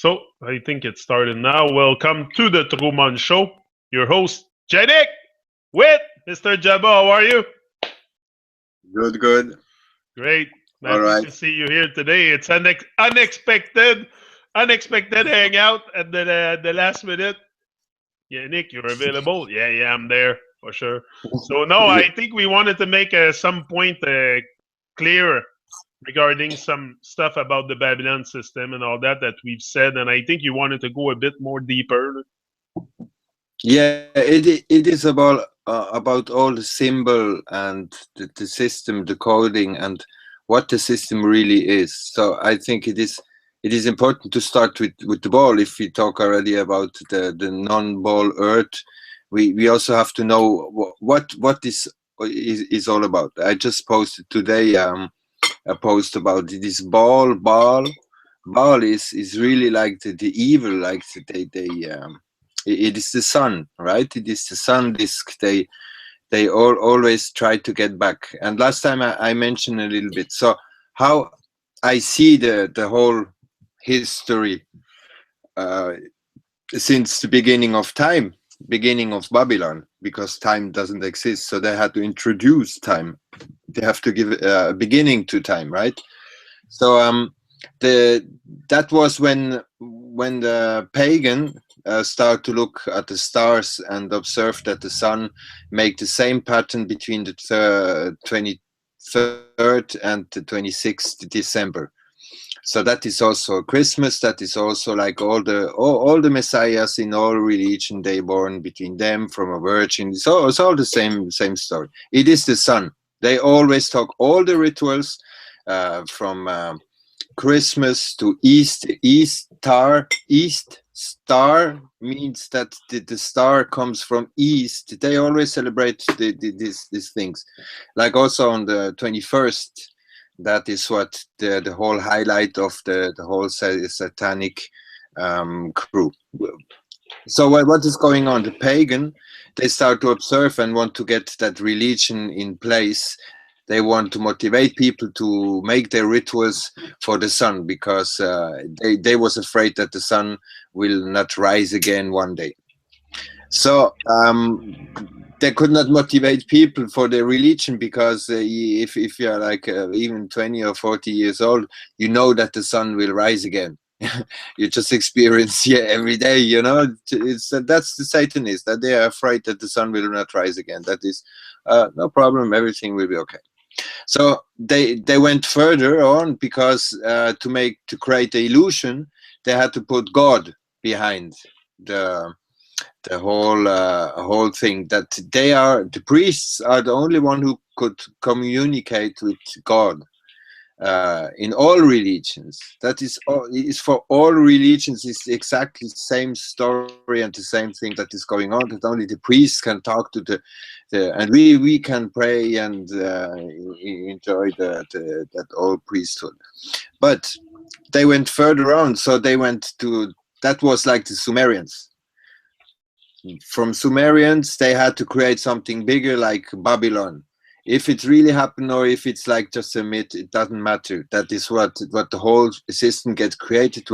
So I think it started now. Welcome to the TruMon Show. Your host, Janik, with Mr. Jaba. How are you? Good, good. Great. All Happy right. to see you here today. It's an unexpected hangout at the last minute. Yeah, Nick, you're available? Yeah, I'm there for sure. So no, I Yeah, think we wanted to make some point clear regarding some stuff about the Babylon system and all that we've said, and I think you wanted to go a bit more deeper. it is about all the symbol and the system, the coding, and what the system really is. So I think it is important to start with the ball. If we talk already about the non-ball Earth, we also have to know what is all about. I just posted today a post about this ball is really like the evil, like it is the sun, right? It is the sun disk. They always try to get back. And last time I mentioned a little bit so how I see the whole history uh, since the beginning of time, beginning of Babylon, because time doesn't exist, so they had to introduce time. They have to give a beginning to time, right? So the that was when the pagan start to look at the stars and observe that the sun make the same pattern between the 23rd and the 26th December. So that is also Christmas. That is also like all the messiahs in all religion. They born between them from a virgin. So it's all the same story. It is the sun. They always talk all the rituals from Christmas to East star means that the star comes from east. They always celebrate these things, like also on the 21st. That is what the whole highlight of the whole satanic crew. So what is going on? The pagan, they start to observe and want to get that religion in place. They want to motivate people to make their rituals for the sun, because they was afraid that the sun will not rise again one day. So they could not motivate people for their religion, because if you're like even 20 or 40 years old, you know that the sun will rise again. You just experience every day, it's that's the Satanist, that they are afraid that the sun will not rise again. That is no problem, everything will be okay. So they went further on, because to create the illusion, they had to put God behind the whole thing, that the priests are the only one who could communicate with God in all religions. That is for all religions. It's exactly the same story and the same thing that is going on, that only the priests can talk to the and we can pray and enjoy that old priesthood. But they went further on, so they went to, that was like the Sumerians. From Sumerians, they had to create something bigger, like Babylon. If it really happened or if it's like just a myth, it doesn't matter. That is what the whole system gets created,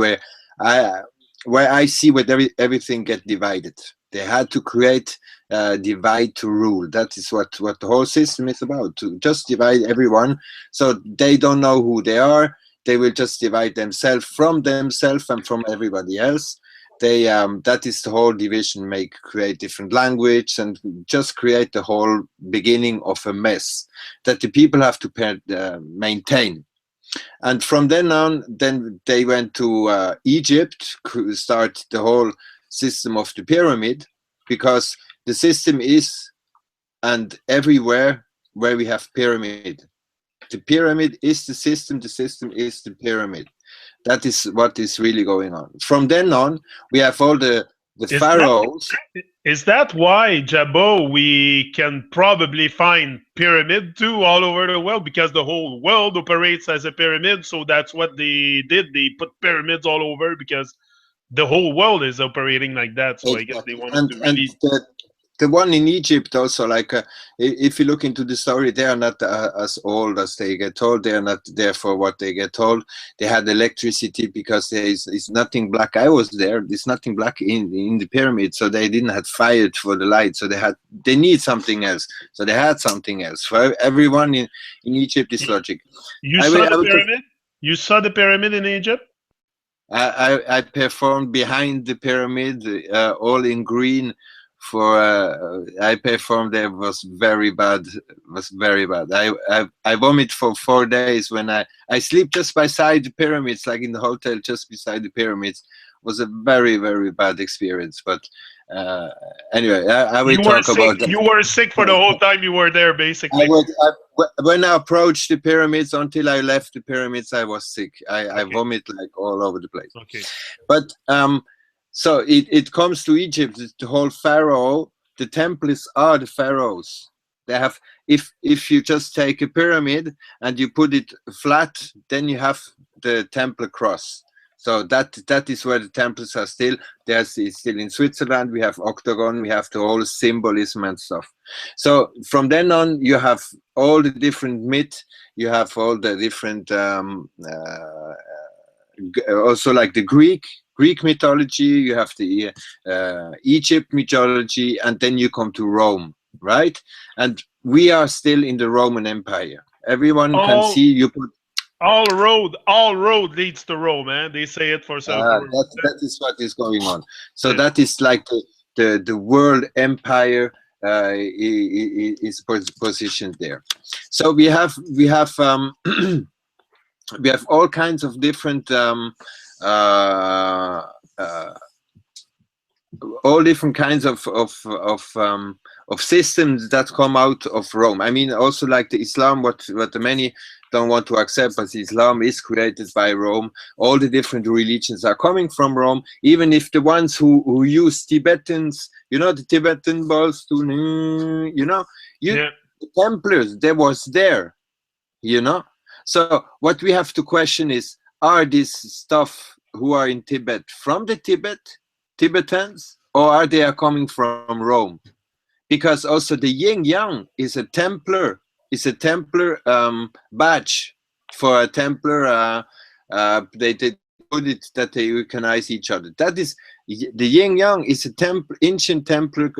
I where I see where everything get divided. They had to create divide to rule. That is what the whole system is about, to just divide everyone, so they don't know who they are. They will just divide themselves from themselves and from everybody else. They that is the whole division, make create different language and just create the whole beginning of a mess that the people have to maintain. And from then on, then they went to Egypt, start the whole system of the pyramid, because the system is, and everywhere where we have pyramid, the pyramid is the system is the pyramid. That is what is really going on. From then on, we have all the Is that pharaohs. is that why, Jabo, we can probably find pyramid too all over the world, because the whole world operates as a pyramid? So that's what they did. They put pyramids all over because the whole world is operating like that. So I guess they Exactly. wanted And to really. the one in Egypt also, like if you look into the story, they are not as old as they get told. They are not there for what they get told. They had electricity because there is nothing black. I was there. There's nothing black in the pyramid, so they didn't have fire for the light. So they need something else. So they had something else. For everyone in Egypt is logic. You I saw will, I the will just, pyramid? You saw the pyramid in Egypt? I performed behind the pyramid, all in green. For I performed there, was very bad. Was very bad. I vomit for 4 days when I sleep just beside the pyramids, like in the hotel just beside the pyramids. Was a very, very bad experience. But uh, anyway, I will You were talk sick. about that. You were sick for the whole time you were there, basically. When I approached the pyramids until I left the pyramids, I was sick. I Okay. vomit like all over the place. Okay. But so it comes to Egypt, the whole pharaoh. The temples are the pharaohs. They have, if you just take a pyramid and you put it flat, then you have the temple cross. So that is where the temples are still. There's still in Switzerland. We have octagon. We have the whole symbolism and stuff. So from then on, you have all the different myth. You have all the different also like the Greek mythology. You have the Egypt mythology, and then you come to Rome, right? And we are still in the Roman Empire. Everyone can All see you put. all road leads to Rome, man. They say it That is what is going on. So yeah. that is like the world empire is positioned there. So we have all kinds of different uh, uh, all different kinds of systems that come out of Rome. I mean, also like the Islam, what the many don't want to accept, but Islam is created by Rome. All the different religions are coming from Rome, even if the ones who use Tibetans, you know, the Tibetan balls to, you know, Yeah. the Templars, they was there, you know. So what we have to question is, are this stuff who are in Tibet from the Tibetans, or are they coming from Rome? Because also the yin yang is a Templar, badge for a Templar. They put it that they recognize each other. That is the yin yang is a ancient Templar.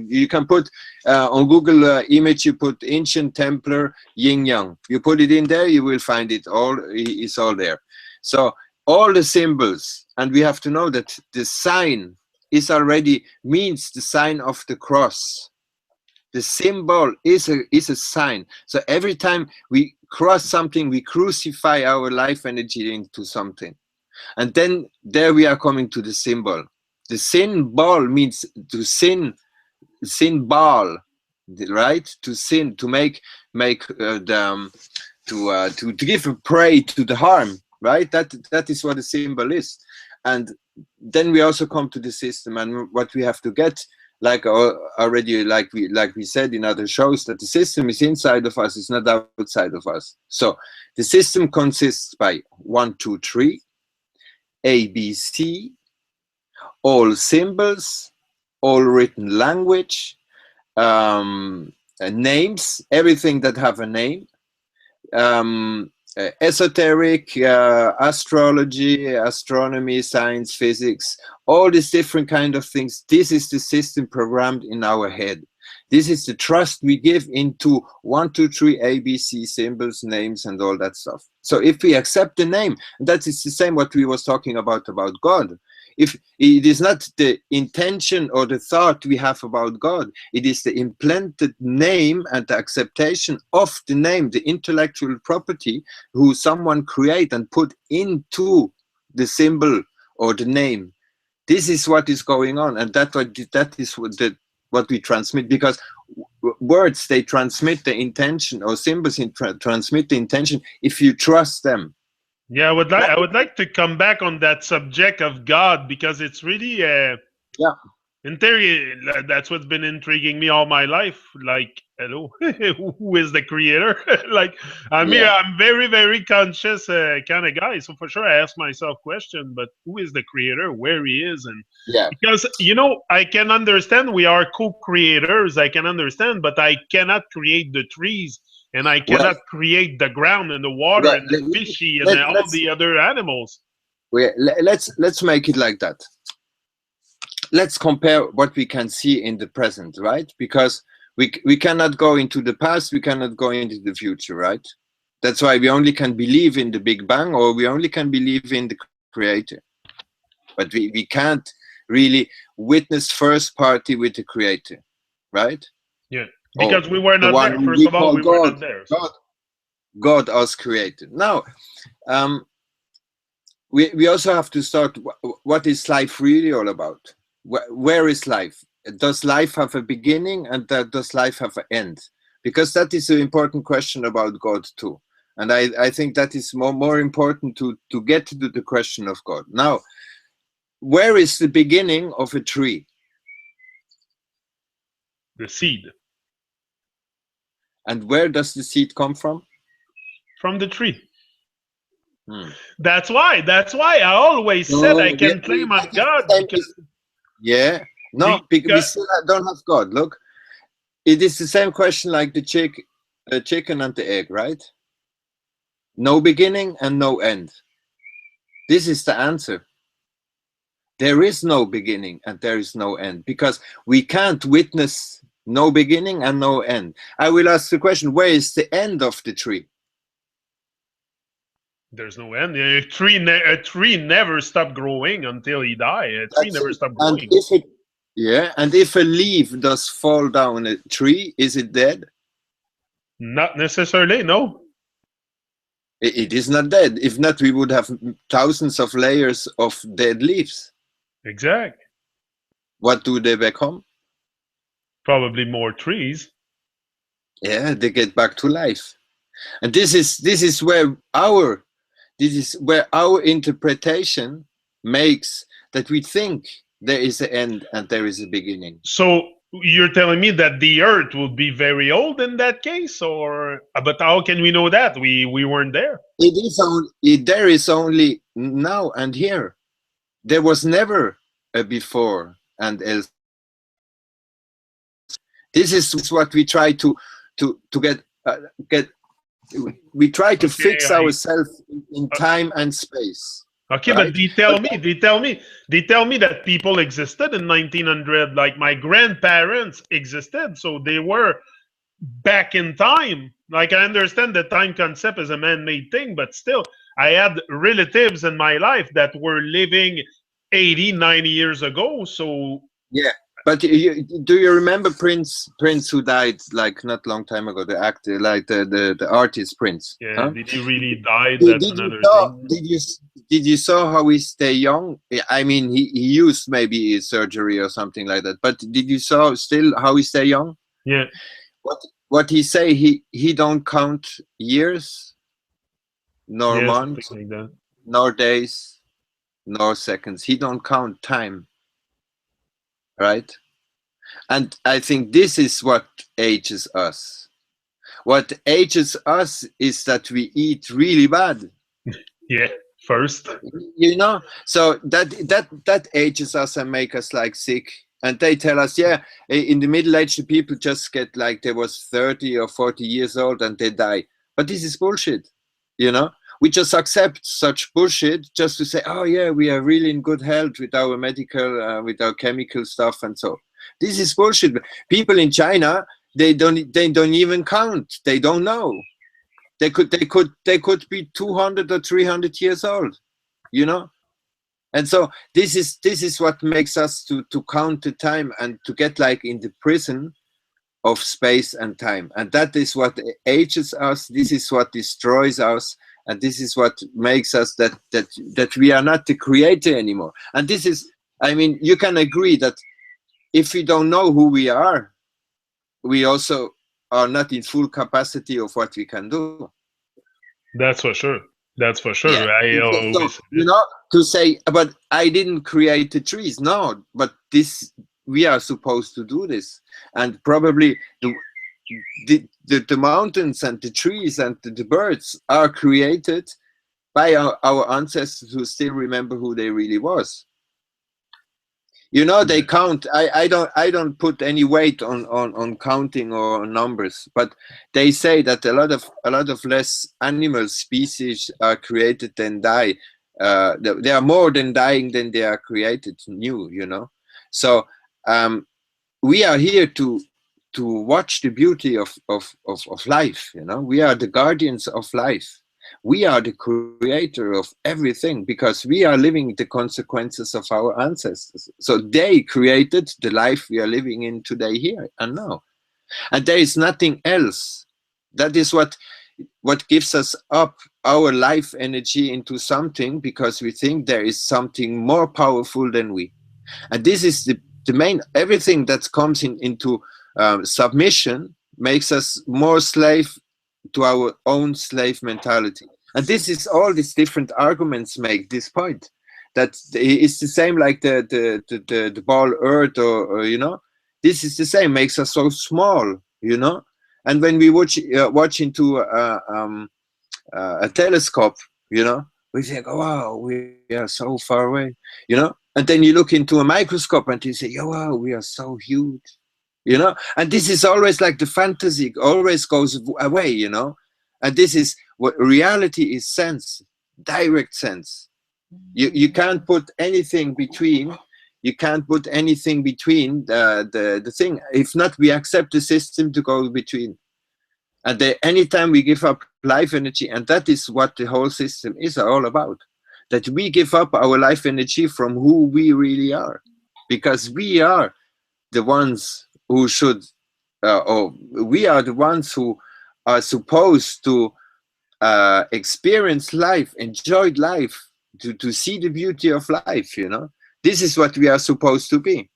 You can put on Google image. You put ancient Templar yin yang. You put it in there, you will find it all. It's all there. So all the symbols, and we have to know that the sign is already means the sign of the cross. The symbol is a sign. So every time we cross something, we crucify our life energy into something. And then there we are coming to the symbol. The symbol means to sin, symbol, right? To sin, to make to give a prey to the harm, right? That is what the symbol is. And then we also come to the system, and what we have to get, like already, like we said in other shows, that the system is inside of us, it's not outside of us. So the system consists by 1, 2, 3, ABC, all symbols, all written language, names, everything that have a name, esoteric, astrology, astronomy, science, physics, all these different kind of things. This is the system programmed in our head. This is the trust we give into 1, 2, 3 ABC symbols, names, and all that stuff. So if we accept the name, that is the same what we was talking about God. If it is not the intention or the thought we have about God, it is the implanted name and the acceptation of the name, the intellectual property who someone create and put into the symbol or the name. This is what is going on, and that is what we transmit, because words, they transmit the intention, or symbols transmit the intention if you trust them. Yeah, I would like to come back on that subject of God, because it's really Yeah. In theory, that's what's been intriguing me all my life. Like, hello, who is the creator? Like, I'm here. Yeah, I'm very, very conscious kind of guy. So for sure, I ask myself question. But who is the creator? Where he is, and yeah. because I can understand we are co-creators. I can understand, but I cannot create the trees, and I Well, cannot create the ground and the water well and the fishy and let, all let's the other animals. let's make it like that. Let's compare what we can see in the present, right? Because we cannot go into the past, we cannot go into the future, right? That's why we only can believe in the Big Bang, or we only can believe in the creator. But we can't really witness first party with the creator, right? Yeah, Or because we were the not one there. who First we of all, call we were God. not there. So. God, God as creator. Now, um, we also have to start, what is life really all about? Where is life? Does life have a beginning, and does life have an end? Because that is an important question about God too. And I think that is more important to get to the question of God. Now, where is the beginning of a tree? The seed And where does the seed come from? from the tree. Hmm. That's why I always said I No, can claim that on is the God same. because Yeah, no, we because still don't have God. Look, it is the same question like the chicken and the egg, right? No beginning and no end. This is the answer. There is no beginning and there is no end, because we can't witness no beginning and no end. I will ask the question, where is the end of the tree? there's no end. A tree never stopped growing until he died. A tree That's never it. stopped And growing. if it, yeah, and if a leaf does fall down a tree, is it dead? Not necessarily. No. It is not dead. If not, we would have thousands of layers of dead leaves. Exact. What do they become? Probably more trees. Yeah, they get back to life. And this is where our interpretation makes that we think there is an end and there is a beginning. So you're telling me that the Earth will be very old in that case, or but how can we know that we weren't there? There is only now and here. There was never a before and else. This is what we try to get. We try to Okay, fix ourselves in time and space, okay, but right? But they tell me that people existed in 1900. Like my grandparents existed, so they were back in time. Like I understand the time concept is a man-made thing, but still, I had relatives in my life that were living 80, 90 years ago. So yeah, but do you remember Prince who died like not long time ago? The actor, like the artist Prince. yeah, Huh? did he really die? Did, That's did you another saw thing. did you saw how he stay young? I mean, he used maybe a surgery or something like that. But did you saw still how he stay young? Yeah, What what he say? He don't count years, nor yeah, something months, like that. nor days, nor seconds. He don't count time, right? And I think this is what ages us. What ages us is that we eat really bad. Yeah, first. You know, so that ages us and make us like sick. And they tell us, yeah, in the middle age, the people just get like they was 30 or 40 years old and they die. But this is bullshit. You know, we just accept such bullshit just to say, oh yeah, we are really in good health with our medical, with our chemical stuff, and so this is bullshit. People in China, they don't even count. They don't know. They could be 200 or 300 years old. You know, and so this is what makes us to count the time and to get like in the prison of space and time, and that is what ages us. This is what destroys us, and this is what makes us that we are not the creator anymore. And this is, I mean, you can agree that if we don't know who we are, we also are not in full capacity of what we can do. That's for sure. That's for Yeah. sure. I So always say you it. know, to say, but I didn't create the trees. No, but this we are supposed to do this. And probably the mountains and the trees and the birds are created by our ancestors who still remember who they really was. You know, they count. I don't put any weight on counting or on numbers, but they say that a lot of less animal species are created than die. They are more than dying than they are created new. You know, so we are here to watch the beauty of life. You know, we are the guardians of life. We are the creator of everything because we are living the consequences of our ancestors. So they created the life we are living in today, here and now. And there is nothing else. That is what gives us up our life energy into something, because we think there is something more powerful than we. And this is the main, everything that comes into submission makes us more slave to our own slave mentality. And this is all these different arguments make this point, that it's the same like the ball earth, or you know, this is the same, makes us so small, you know. And when we watch into a telescope, you know, we think, oh wow, we are so far away, you know. And then you look into a microscope and you say, oh wow, we are so huge, you know. And this is always like the fantasy always goes away, you know. And this is what reality is: sense, direct sense. You can't put anything between. You can't put anything between the thing. If not, we accept the system to go between. And anytime we give up life energy, and that is what the whole system is all about, that we give up our life energy from who we really are, because we are the ones who should, or we are the ones who are supposed to experience life, enjoy life, to see the beauty of life, you know. This is what we are supposed to be.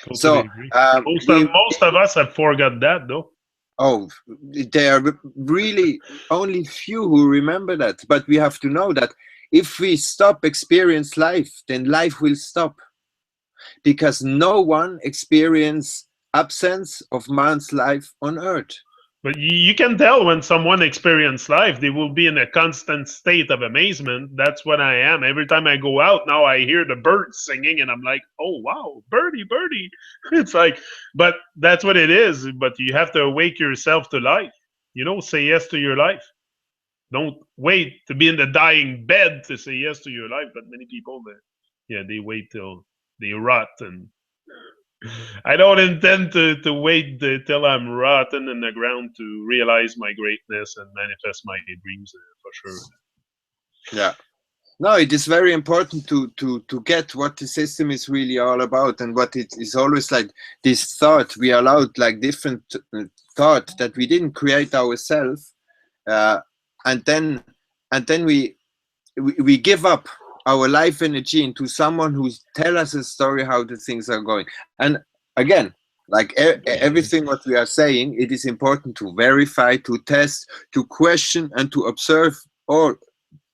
Totally So agree. we Most of us have forgot that, though. oh, there are really only few who remember that. But we have to know that if we stop experience life, then life will stop, because no one experience absence of man's life on earth. But you can tell when someone experiences life, they will be in a constant state of amazement. That's what I am. Every time I go out now, I hear the birds singing, and I'm like, oh, wow, birdie, birdie. It's like, but that's what it is. But you have to awake yourself to life. You know, say yes to your life. Don't wait to be in the dying bed to say yes to your life. But many people, they wait till they rot. And I don't intend to wait till I'm rotten in the ground to realize my greatness and manifest my dreams, for sure. Yeah. No, it is very important to get what the system is really all about, and what it is always like this thought we allowed, like different thought that we didn't create ourselves, uh, and then we give up our life energy into someone who tell us a story how the things are going. And again, like everything what we are saying, it is important to verify, to test, to question, and to observe all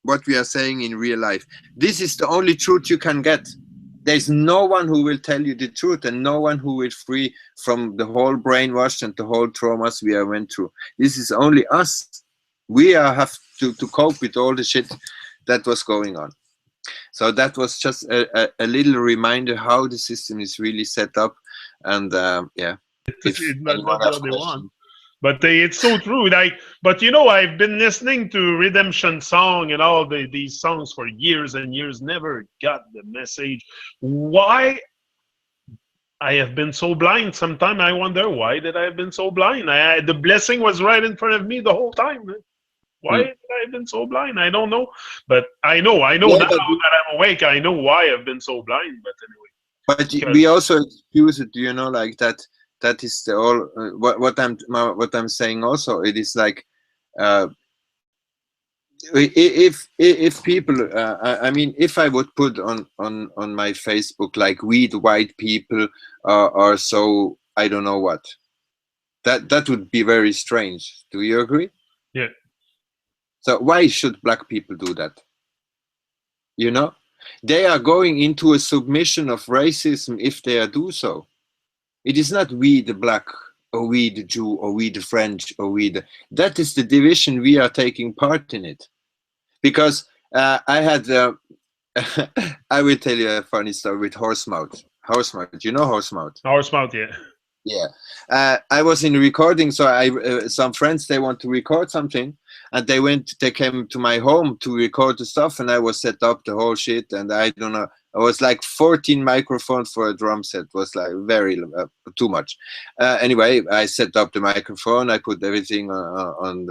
what we are saying in real life. This is the only truth you can get. There's no one who will tell you the truth, and no one who will free from the whole brainwash and the whole traumas we have went through. This is only us. We have to cope with all the shit that was going on. So that was just a little reminder how the system is really set up. And yeah, if anyone That's has what they want. questions. But it's so true. Like, but you know, I've been listening to Redemption Song and all these songs for years and years. Never got the message. Why I have been so blind? Sometimes I wonder, why did I have been so blind? The blessing was right in front of me the whole time. Why Hmm. have I been so blind? I don't know. But I know Yeah, now that I'm awake. I know why I've been so blind. But anyway, but we because also excuse it, you know, like that. That is the all what I'm saying. Also, it is like uh, if people, I mean, if I would put on my Facebook like we the white people are so I don't know what, that would be very strange. Do you agree? yeah, So why should black people do that? You know, They are going into a submission of racism if they are do so. It is not we the black, or we the Jew, or we the French, or we the... That is the division. We are taking part in it. Because I had... I will tell you a funny story with horsemouth. Horsemouth, you know horsemouth? Horsemouth, yeah. Yeah. I was in recording, so some friends, they want to record something, and they came to my home to record the stuff, and I was set up the whole shit, and I don't know, I was like 14 microphones for a drum set. It was like very too much. Anyway, I set up the microphone, I put everything on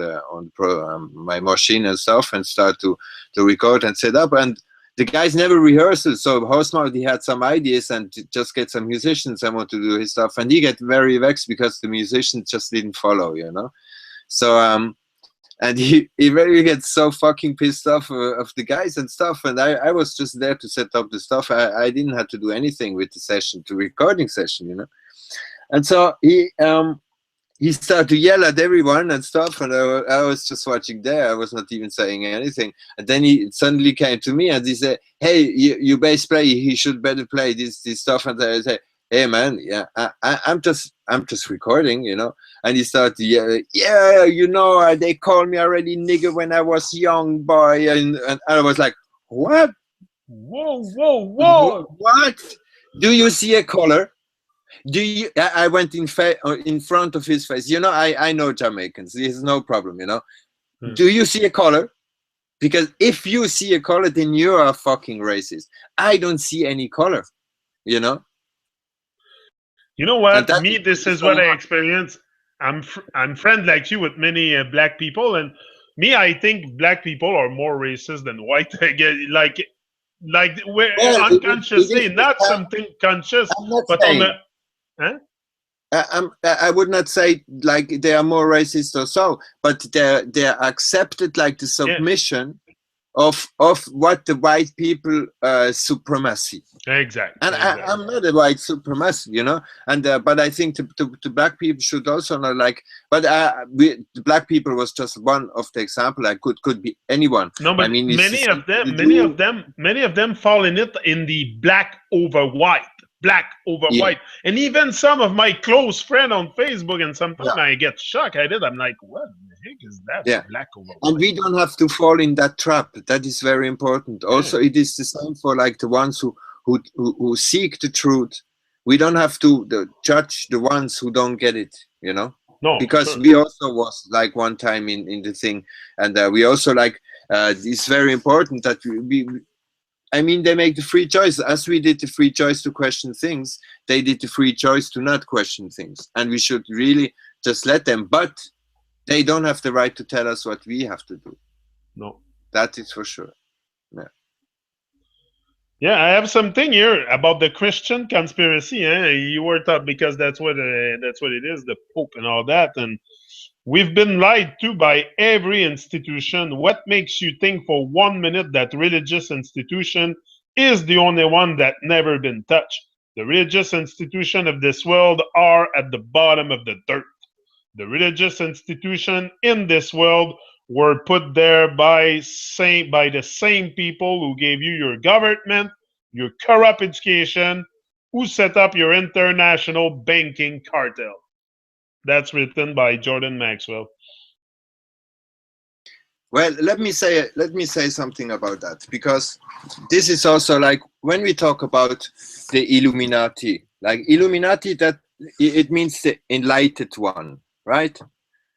my machine and stuff, and start to record and set up, and the guys never rehearsed, so Horsemouth, he had some ideas and just get some musicians and want to do his stuff, and he get very vexed because the musicians just didn't follow, you know. So and he really gets so fucking pissed off of the guys and stuff, and I was just there to set up the stuff. I didn't have to do anything with the session, the recording session, you know. And so he started to yell at everyone and stuff, and I was just watching there. I was not even saying anything. And then he suddenly came to me and he said, "Hey, you bass play. He should better play this stuff." And I said, "Hey man, yeah, I'm just recording, you know." And he started to yell, "Yeah, you know, they called me already nigger when I was young boy," and I was like, "What? Whoa! What? Do you see a color? Do you?" I went in front of his face. You know, I know Jamaicans. There's no problem. You know. Do you see a color? Because if you see a color, then you are fucking racist. I don't see any color. You know. You know what? Me, this is what I experience. I'm friend like you with many black people, and me, I think black people are more racist than white. like we're unconsciously, not something conscious, but on the. Huh? I would not say like they are more racist or so, but they're accepted like the submission of what the white people supremacy. Exactly. And I'm not a white supremacist, you know. And but I think the black people should also know, like. But the black people was just one of the example. I could be anyone. No, but I mean, many of them fall in it in the black over white. Black over white, and even some of my close friends on Facebook, and sometimes I get shocked at it. I'm like, what the heck is that? Yeah. Black over white. And we don't have to fall in that trap. That is very important. Also, it is the same for like the ones who seek the truth. We don't have to judge the ones who don't get it, you know. No, because we also was like one time in the thing, and we also like it's very important that we I mean, they make the free choice. As we did the free choice to question things, they did the free choice to not question things. And we should really just let them. But they don't have the right to tell us what we have to do. No. That is for sure. Yeah. Yeah, I have something here about the Christian conspiracy. You were taught, because that's what it is, the Pope and all that. And we've been lied to by every institution. What makes you think for 1 minute that religious institution is the only one that never been touched? The religious institution of this world are at the bottom of the dirt. The religious institution in this world were put there by the same people who gave you your government, your corrupt education, who set up your international banking cartel. That's written by Jordan Maxwell. Well, let me say something about that, because this is also like when we talk about the Illuminati, like Illuminati, that it means the enlightened one, right?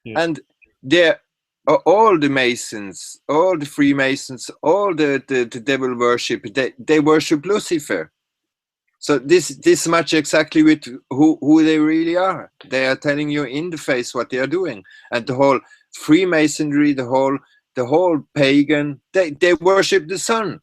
Yeah. And there are all the Masons, all the Freemasons, all the devil worship, they worship Lucifer. So this much exactly with who they really are. They are telling you in the face what they are doing. And the whole Freemasonry, the whole pagan, they worship the sun.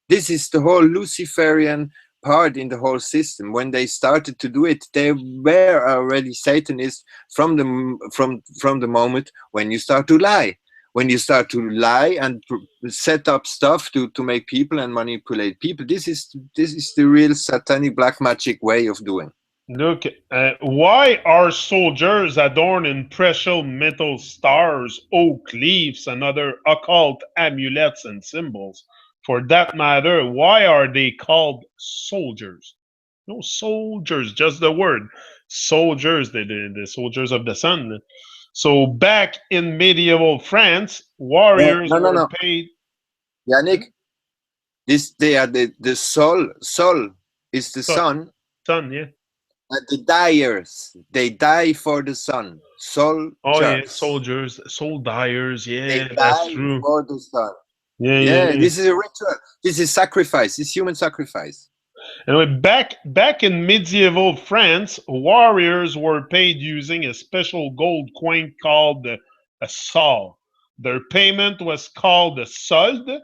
This is the whole Luciferian part in the whole system. When they started to do it, they were already Satanists from the moment when you start to lie. When you start to lie and set up stuff to make people and manipulate people, this is the real satanic black magic way of doing. Look, why are soldiers adorned in precious metal stars, oak leaves, and other occult amulets and symbols For that matter, why are they called soldiers? No soldiers, just the word soldiers, the soldiers of the sun. So back in medieval France, No, warriors no, no, were no. paid. Yannick, this they are the soul. Soul is the Sun, sun, sun, yeah. and the dyers. They die for the sun. Oh yeah, Soldiers. soldiers, soldiers. They Yeah, that's die true. for the sun. Yeah, yeah, Yeah, yeah. this is a ritual. This is sacrifice. It's human sacrifice. Anyway, back in medieval France, warriors were paid using a special gold coin called a sol. Their payment was called a solde,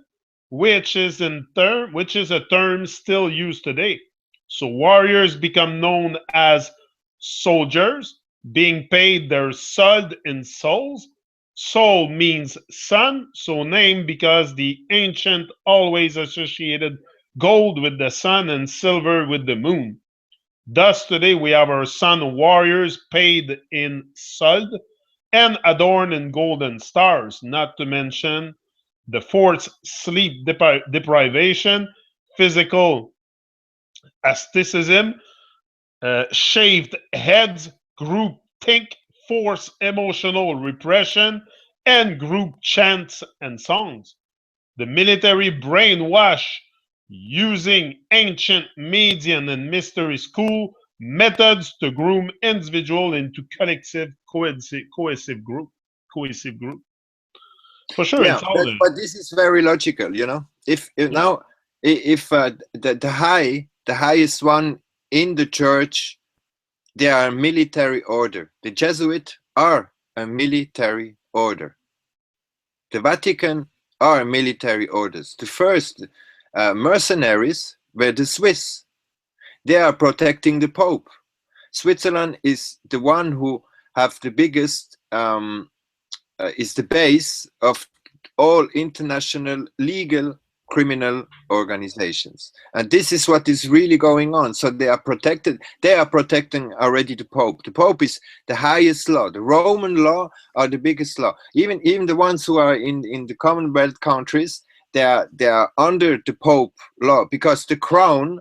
which is a term still used today. So warriors become known as soldiers, being paid their solde in sols. Sol means sun, so named because the ancient always associated gold with the sun and silver with the moon. Thus, today we have our sun warriors paid in solde and adorned in golden stars, not to mention the forced sleep deprivation, physical asceticism, shaved heads, group think, forced emotional repression, and group chants and songs. The military brainwash using ancient Median and mystery school methods to groom individual into collective cohesive group. For sure, Yeah, it's all there. but this is very logical. You know, if Yeah. now if the highest one in the church, they are a military order. The Jesuit are a military order. The Vatican are military orders. The first mercenaries were the Swiss. They are protecting the Pope. Switzerland is the one who have the biggest is the base of all international legal criminal organizations, and this is what is really going on. So they are protected. They are protecting already the Pope. The Pope is the highest law. The Roman law are the biggest law. Even the ones who are in the Commonwealth countries, they are under the Pope law, because the crown,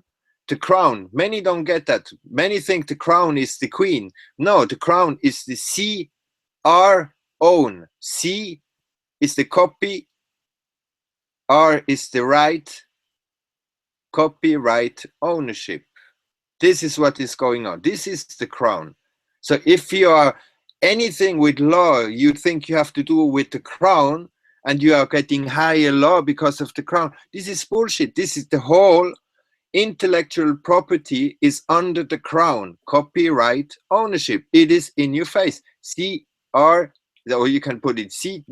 many don't get that. Many think the crown is the queen. No, the crown is the our own. C is the copy, R is the right, copyright ownership. This is what is going on. This is the crown. So if you are anything with law, you think you have to do with the crown, and you are getting higher law because of the crown. This is bullshit. This is the whole intellectual property is under the crown. Copyright ownership. It is in your face. CR, or you can put it C.R.own.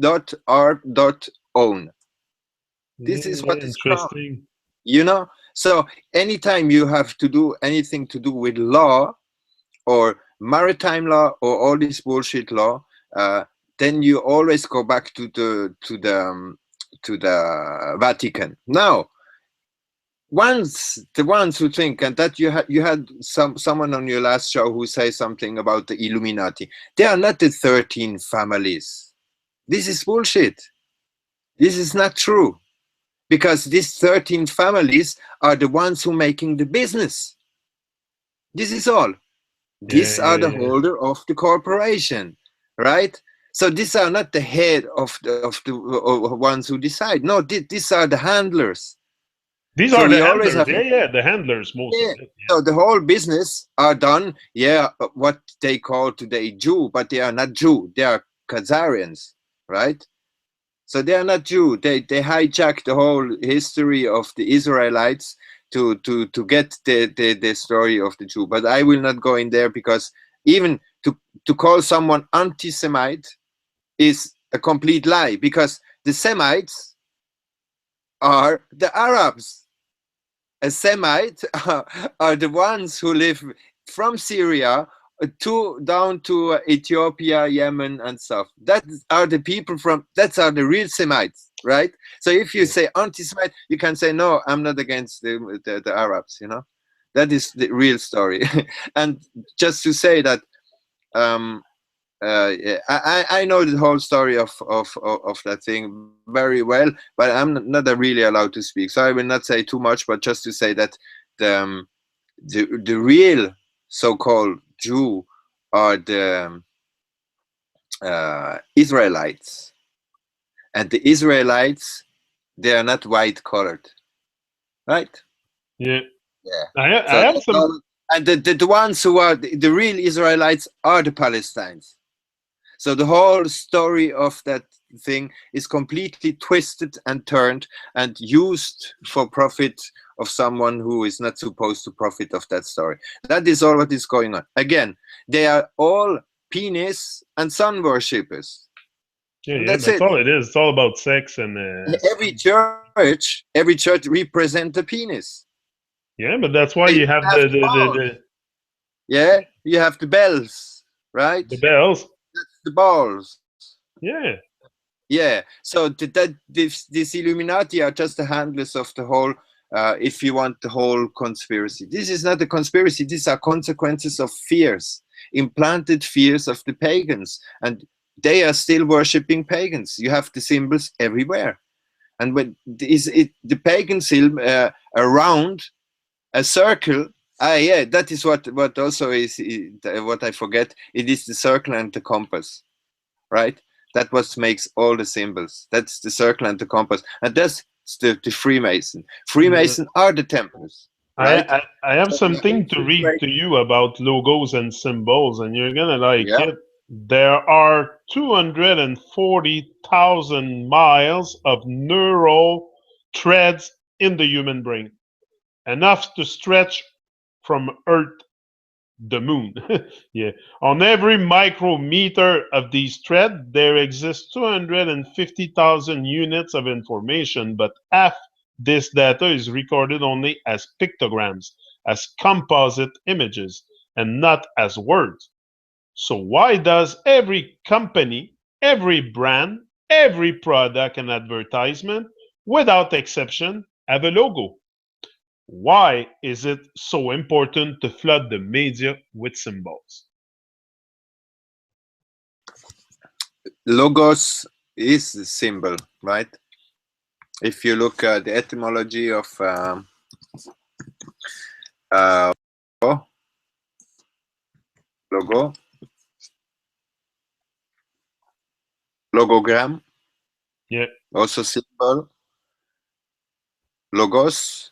This Yeah, is yeah, what is crown. interesting. So anytime you have to do anything to do with law or maritime law or all this bullshit law, then you always go back to the Vatican. Now, once the ones who think, and that you had someone on your last show who say something about the Illuminati. They are not the 13 families. This is bullshit. This is not true, because these 13 families are the ones who making the business. This is all. Yeah, These are yeah, the yeah. holder of the corporation, right? So these are not the head of the ones who decide. No, these are the handlers. These So are we the always handlers. have, Yeah, yeah, the handlers, most of yeah. it. So the whole business are done. Yeah, what they call today Jew, but they are not Jew. They are Khazarians, right? So they are not Jew. They hijack the whole history of the Israelites to get the story of the Jew. But I will not go in there, because even to call someone anti-Semite is a complete lie, because the Semites are the Arabs. A Semite are the ones who live from Syria down to Ethiopia, Yemen, and stuff. That are the people that's are the real Semites, right? So if you Yeah. say anti-Semite, you can say, no, I'm not against the Arabs. That is the real story. And just to say that, um, yeah, I know the whole story of that thing very well, but I'm not really allowed to speak, so I will not say too much. But just to say that the real so-called Jew are the Israelites, and the Israelites, they are not white colored, right? Yeah. Yeah. I So have that's some. all. And the ones who are the real Israelites are the Palestinians. So the whole story of that thing is completely twisted and turned and used for profit of someone who is not supposed to profit of that story. That is all what is going on. Again, they are all penis and sun worshippers. Yeah, And yeah. that's That's it. all it is. It's all about sex and. Every church represents a penis. Yeah, but that's why You you have have the balls. the Yeah, you have the bells, right? the bells. The balls. Yeah. Yeah, so this Illuminati are just the handlers of the whole, if you want, the whole conspiracy. This is not a conspiracy. These are consequences of fears, implanted fears of the pagans, and they are still worshipping pagans. You have the symbols everywhere, and when the pagan symbol around a circle. Ah, yeah, that is what also is what I forget. It is the circle and the compass, right? That what makes all the symbols. That's the circle and the compass, and that's the Freemason. Mhm. Freemason are the Templars, right? I have So they are something to read to infiltrating. you about logos and symbols, and you're gonna like Yeah, it. There are 240,000 miles of neural threads in the human brain, enough to stretch from Earth the moon. Yeah. On every micrometer of these threads, there exists 250,000 units of information, but half this data is recorded only as pictograms, as composite images, and not as words. So why does every company, every brand, every product and advertisement, without exception, have a logo? Why is it so important to flood the media with symbols? logos is the symbol, right? If you look at the etymology of uh, logo, logogram, Yeah, also symbol, logos.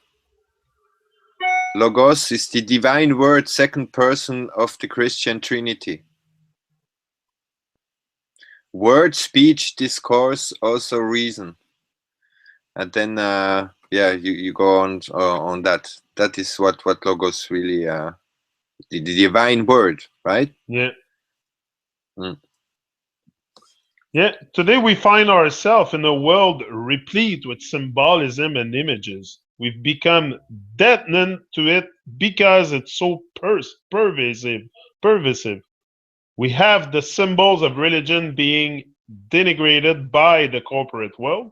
Logos is the divine word, second person of the Christian Trinity. Word, speech, discourse, also reason. And then yeah, you go on that. That is what logos really the divine word, right? yeah, Mm. yeah. Today we find ourselves in a world replete with symbolism and images. We've become deafened to it because it's so pervasive. Pervasive. We have the symbols of religion being denigrated by the corporate world.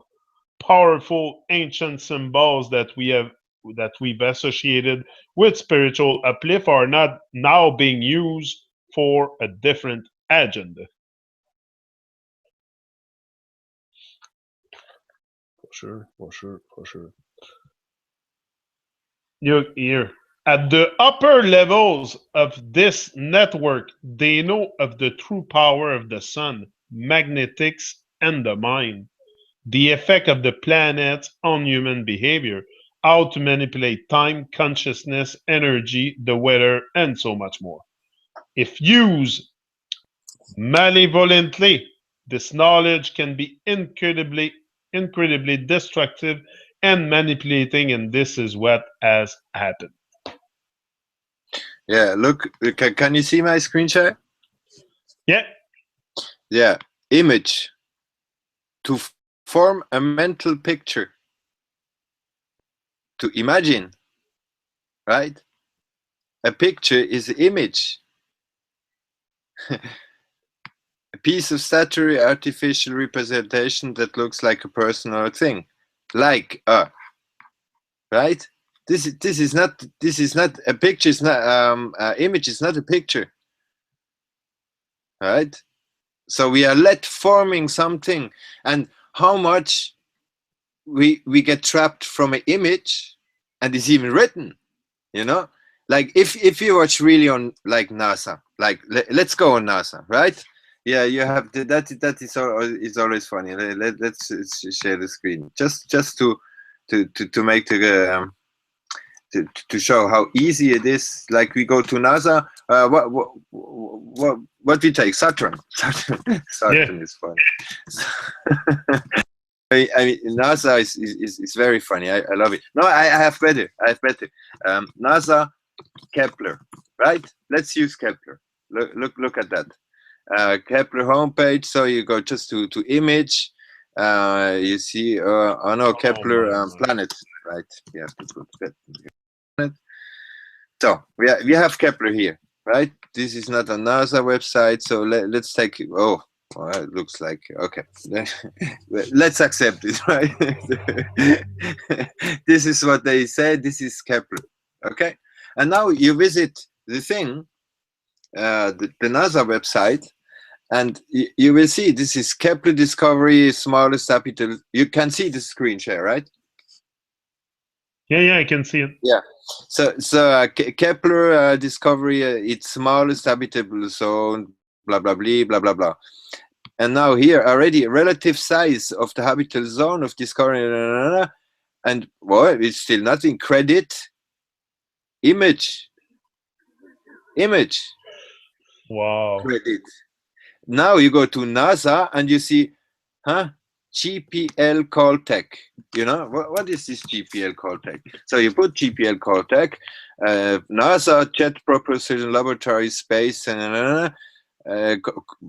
Powerful ancient symbols that we've associated with spiritual uplift are not now being used for a different agenda. For sure, for sure, for sure. You here at the upper levels of this network, they know of the true power of the sun, magnetics, and the mind, the effect of the planets on human behavior, how to manipulate time, consciousness, energy, the weather, and so much more. If used malevolently, this knowledge can be incredibly destructive and manipulating, and this is what has happened. Yeah, look, can you see my screen share? Yeah, Yeah, image to form a mental picture, to imagine, right? A picture is image. A piece of statuary, artificial representation that looks like a person or a thing, like right. This is not a picture. Is not image is not a picture, right? So we are let forming something, and how much we get trapped from an image, and it's even written, you know. Like if you watch really on like NASA, like let's go on NASA, right? Yeah, you have that is always funny. Let's share the screen just to make the to show how easy it is. Like we go to NASA. What we take? Saturn. Yeah. Saturn is fun. I mean, NASA is very funny. I love it. No, I have better. I have better. NASA Kepler, right? Let's use Kepler. Look at that. Kepler homepage. So you go just to image. You see, oh no, Oh Kepler my. planet, right? You have to put planet. So we have Kepler here, right? This is not a NASA website. So let's take. Oh, well, it looks like okay. Let's accept it, right? This is what they said. This is Kepler, okay? And now you visit the thing, the NASA website, and you will see this is Kepler discovery smallest habitable. You can see the screen share, right? Yeah, I can see it. Yeah. So Kepler discovery its smallest habitable zone, blah blah blah blah blah blah. And now here already relative size of the habitable zone of discovery, and well, it's still nothing. Credit, image, Wow. credit. Now you go to NASA and you see, huh? GPL Caltech. You know what is this GPL Caltech? So you put GPL Caltech, NASA Jet Propulsion Laboratory Space, and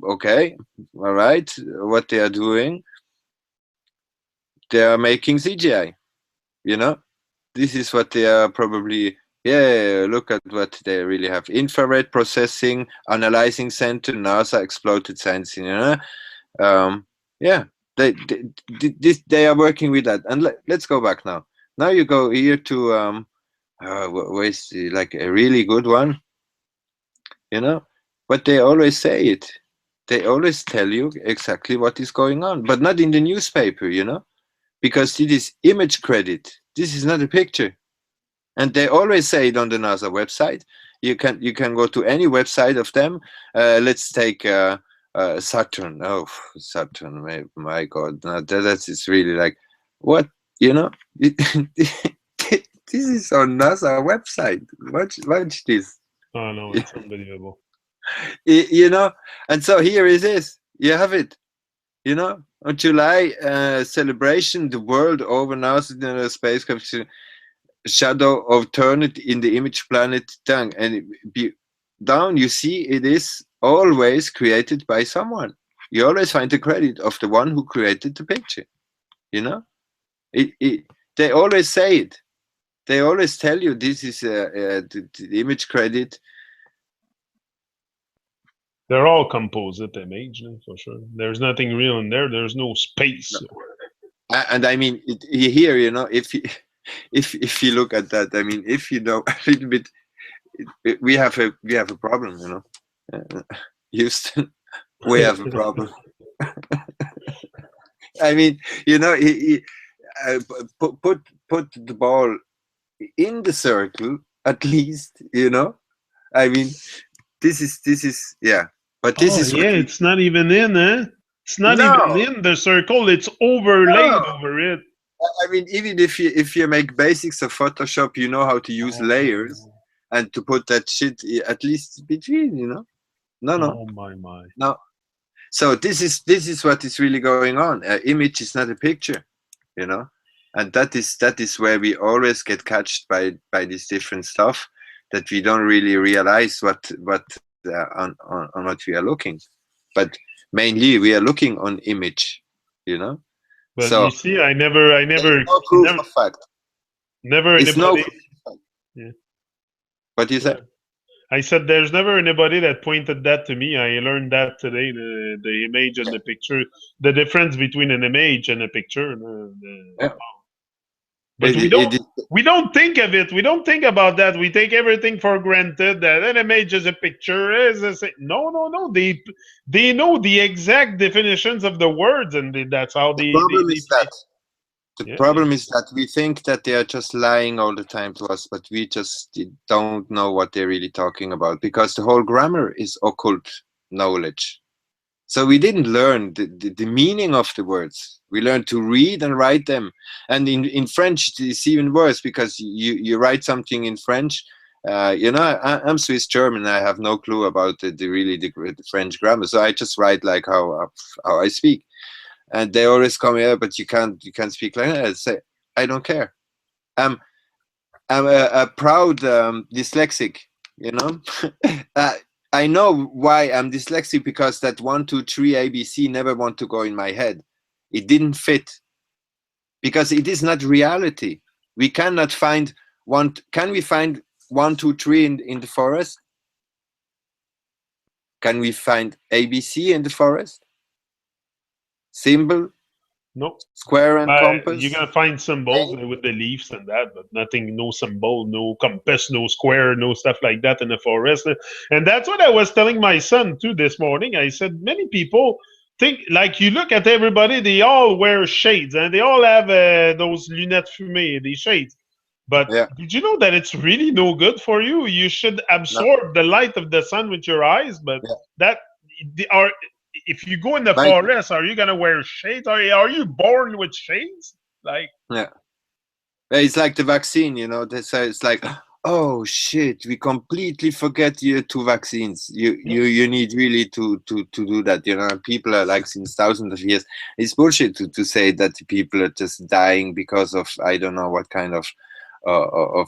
okay, all right. What they are doing? They are making CGI. You know, this is what they are probably. Yeah, look at what they really have: infrared processing, analyzing center, NASA exploded sensing. Yeah, they are working with that. And let's go back now. Now you go here to where's like a really good one, you know. But they always say it. They always tell you exactly what is going on, but not in the newspaper, you know, because it is image credit. This is not a picture, and they always say it on the NASA website. You can go to any website of them. Let's take Saturn. Oh, Saturn! My God, no, that is really like what, you know. This is on NASA website. Watch this. Oh no, it's unbelievable. You know, and so here it is. You have it. You know, on July celebration the world over NASA spacecraft shadow of turned in the image planet tongue, and down you see it is always created by someone. You always find the credit of the one who created the picture, you know. They always say it. They always tell you this is the image credit. They're all composite image, for sure. There's nothing real in there. There's no space. No. And I mean here, you know, if you if you look at that, I mean, if you know a little bit, we have a problem, you know. Houston, we have a problem. I mean, you know, put the ball in the circle at least, you know. I mean, this is yeah, but this Oh is yeah, what it's not even in, eh? It's not even no, in the circle. It's overlaid no. over it. I mean, even if you make basics of Photoshop, you know how to use layers Oh, and to put that shit at least between, you know. No, oh my. no. So this is what is really going on. Image is not a picture, you know, and that is where we always get catched by this different stuff, that we don't really realize what on what we are looking, but mainly we are looking on image, you know. But So you see, there's no proof of fact. never It's no anybody. proof of fact. Yeah, What do you say? I said there's never anybody that pointed that to me. I learned that today. The image and the picture, the difference between an image and a picture. Yeah. But we it don't is we don't think of it. We don't think about that. We take everything for granted. That an image is a picture. No, no, no. They know the exact definitions of the words, and that's how the they problem is play. that the Yeah, yeah. problem is that we think that they are just lying all the time to us, but we just don't know what they're really talking about because the whole grammar is occult knowledge. So we didn't learn the meaning of the words. We learned to read and write them. And in French, it's even worse because you write something in French. I'm Swiss German. I have no clue about the French grammar. So I just write like how I speak. And they always come here, but you can't speak like that. I say, I don't care. I'm I'm a proud dyslexic. You know, uh, I know why I'm dyslexic because that 1, 2, 3 ABC never want to go in my head. It didn't fit because it is not reality. We cannot find one. Can we find 1, 2, 3 in the forest? Can we find ABC in the forest? Symbol, No. square, and You're compass. gonna find symbols with the leaves and that, but nothing, no symbol, no compass, no square, no stuff like that in the forest. And that's what I was telling my son too this morning. I said many people think like you look at everybody, they all wear shades and they all have those lunettes fumées, these shades. But Yeah. did you know that it's really no good for you? You should No. absorb the light of the sun with your eyes, but Yeah. that are if you go in the But forest, are you gonna wear shades? Are you born with shades? Like yeah. It's like the vaccine, they say it's like, oh shit, we completely forget you two vaccines. You need really to do that. People are like since thousands of years. It's bullshit to say that the people are just dying because of I don't know what kind of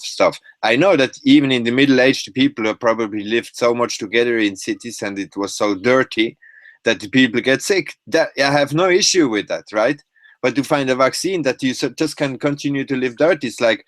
stuff. I know that even in the Middle Age, the people have probably lived so much together in cities and it was so dirty that the people get sick. That I have no issue with that, right? But to find a vaccine that you just can continue to live dirty, it's like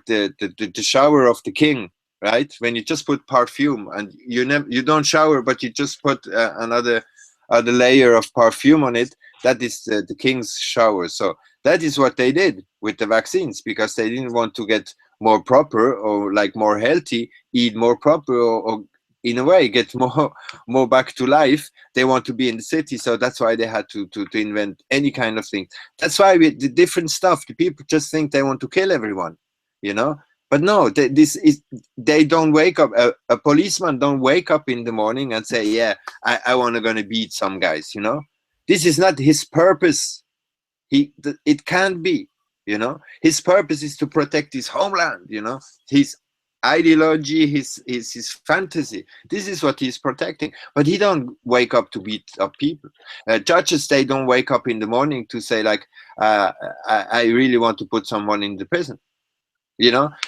the shower of the king, right? When you just put perfume and you don't shower, but you just put another layer of perfume on it. That is the king's shower. So that is what they did with the vaccines because they didn't want to get more proper or like more healthy, eat more proper, or in a way get more back to life. They want to be in the city, so that's why they had to invent any kind of thing. That's why the different stuff. The people just think they want to kill everyone, you know. But no, they don't wake up. A policeman don't wake up in the morning and say, "Yeah, I want to gonna beat some guys." This is not his purpose. It can't be. His purpose is to protect his homeland. His ideology, his fantasy. This is what he's protecting. But he don't wake up to beat up people. Judges, they don't wake up in the morning to say like, I really want to put someone in the prison.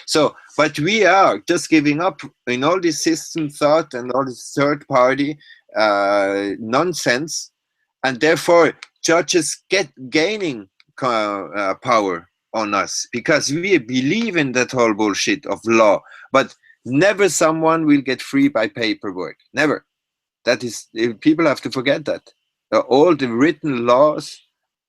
So but we are just giving up in all this system thought and all this third party nonsense, and therefore judges get gaining power on us because we believe in that whole bullshit of law. But never someone will get free by paperwork. Never. That is, people have to forget that. All the written laws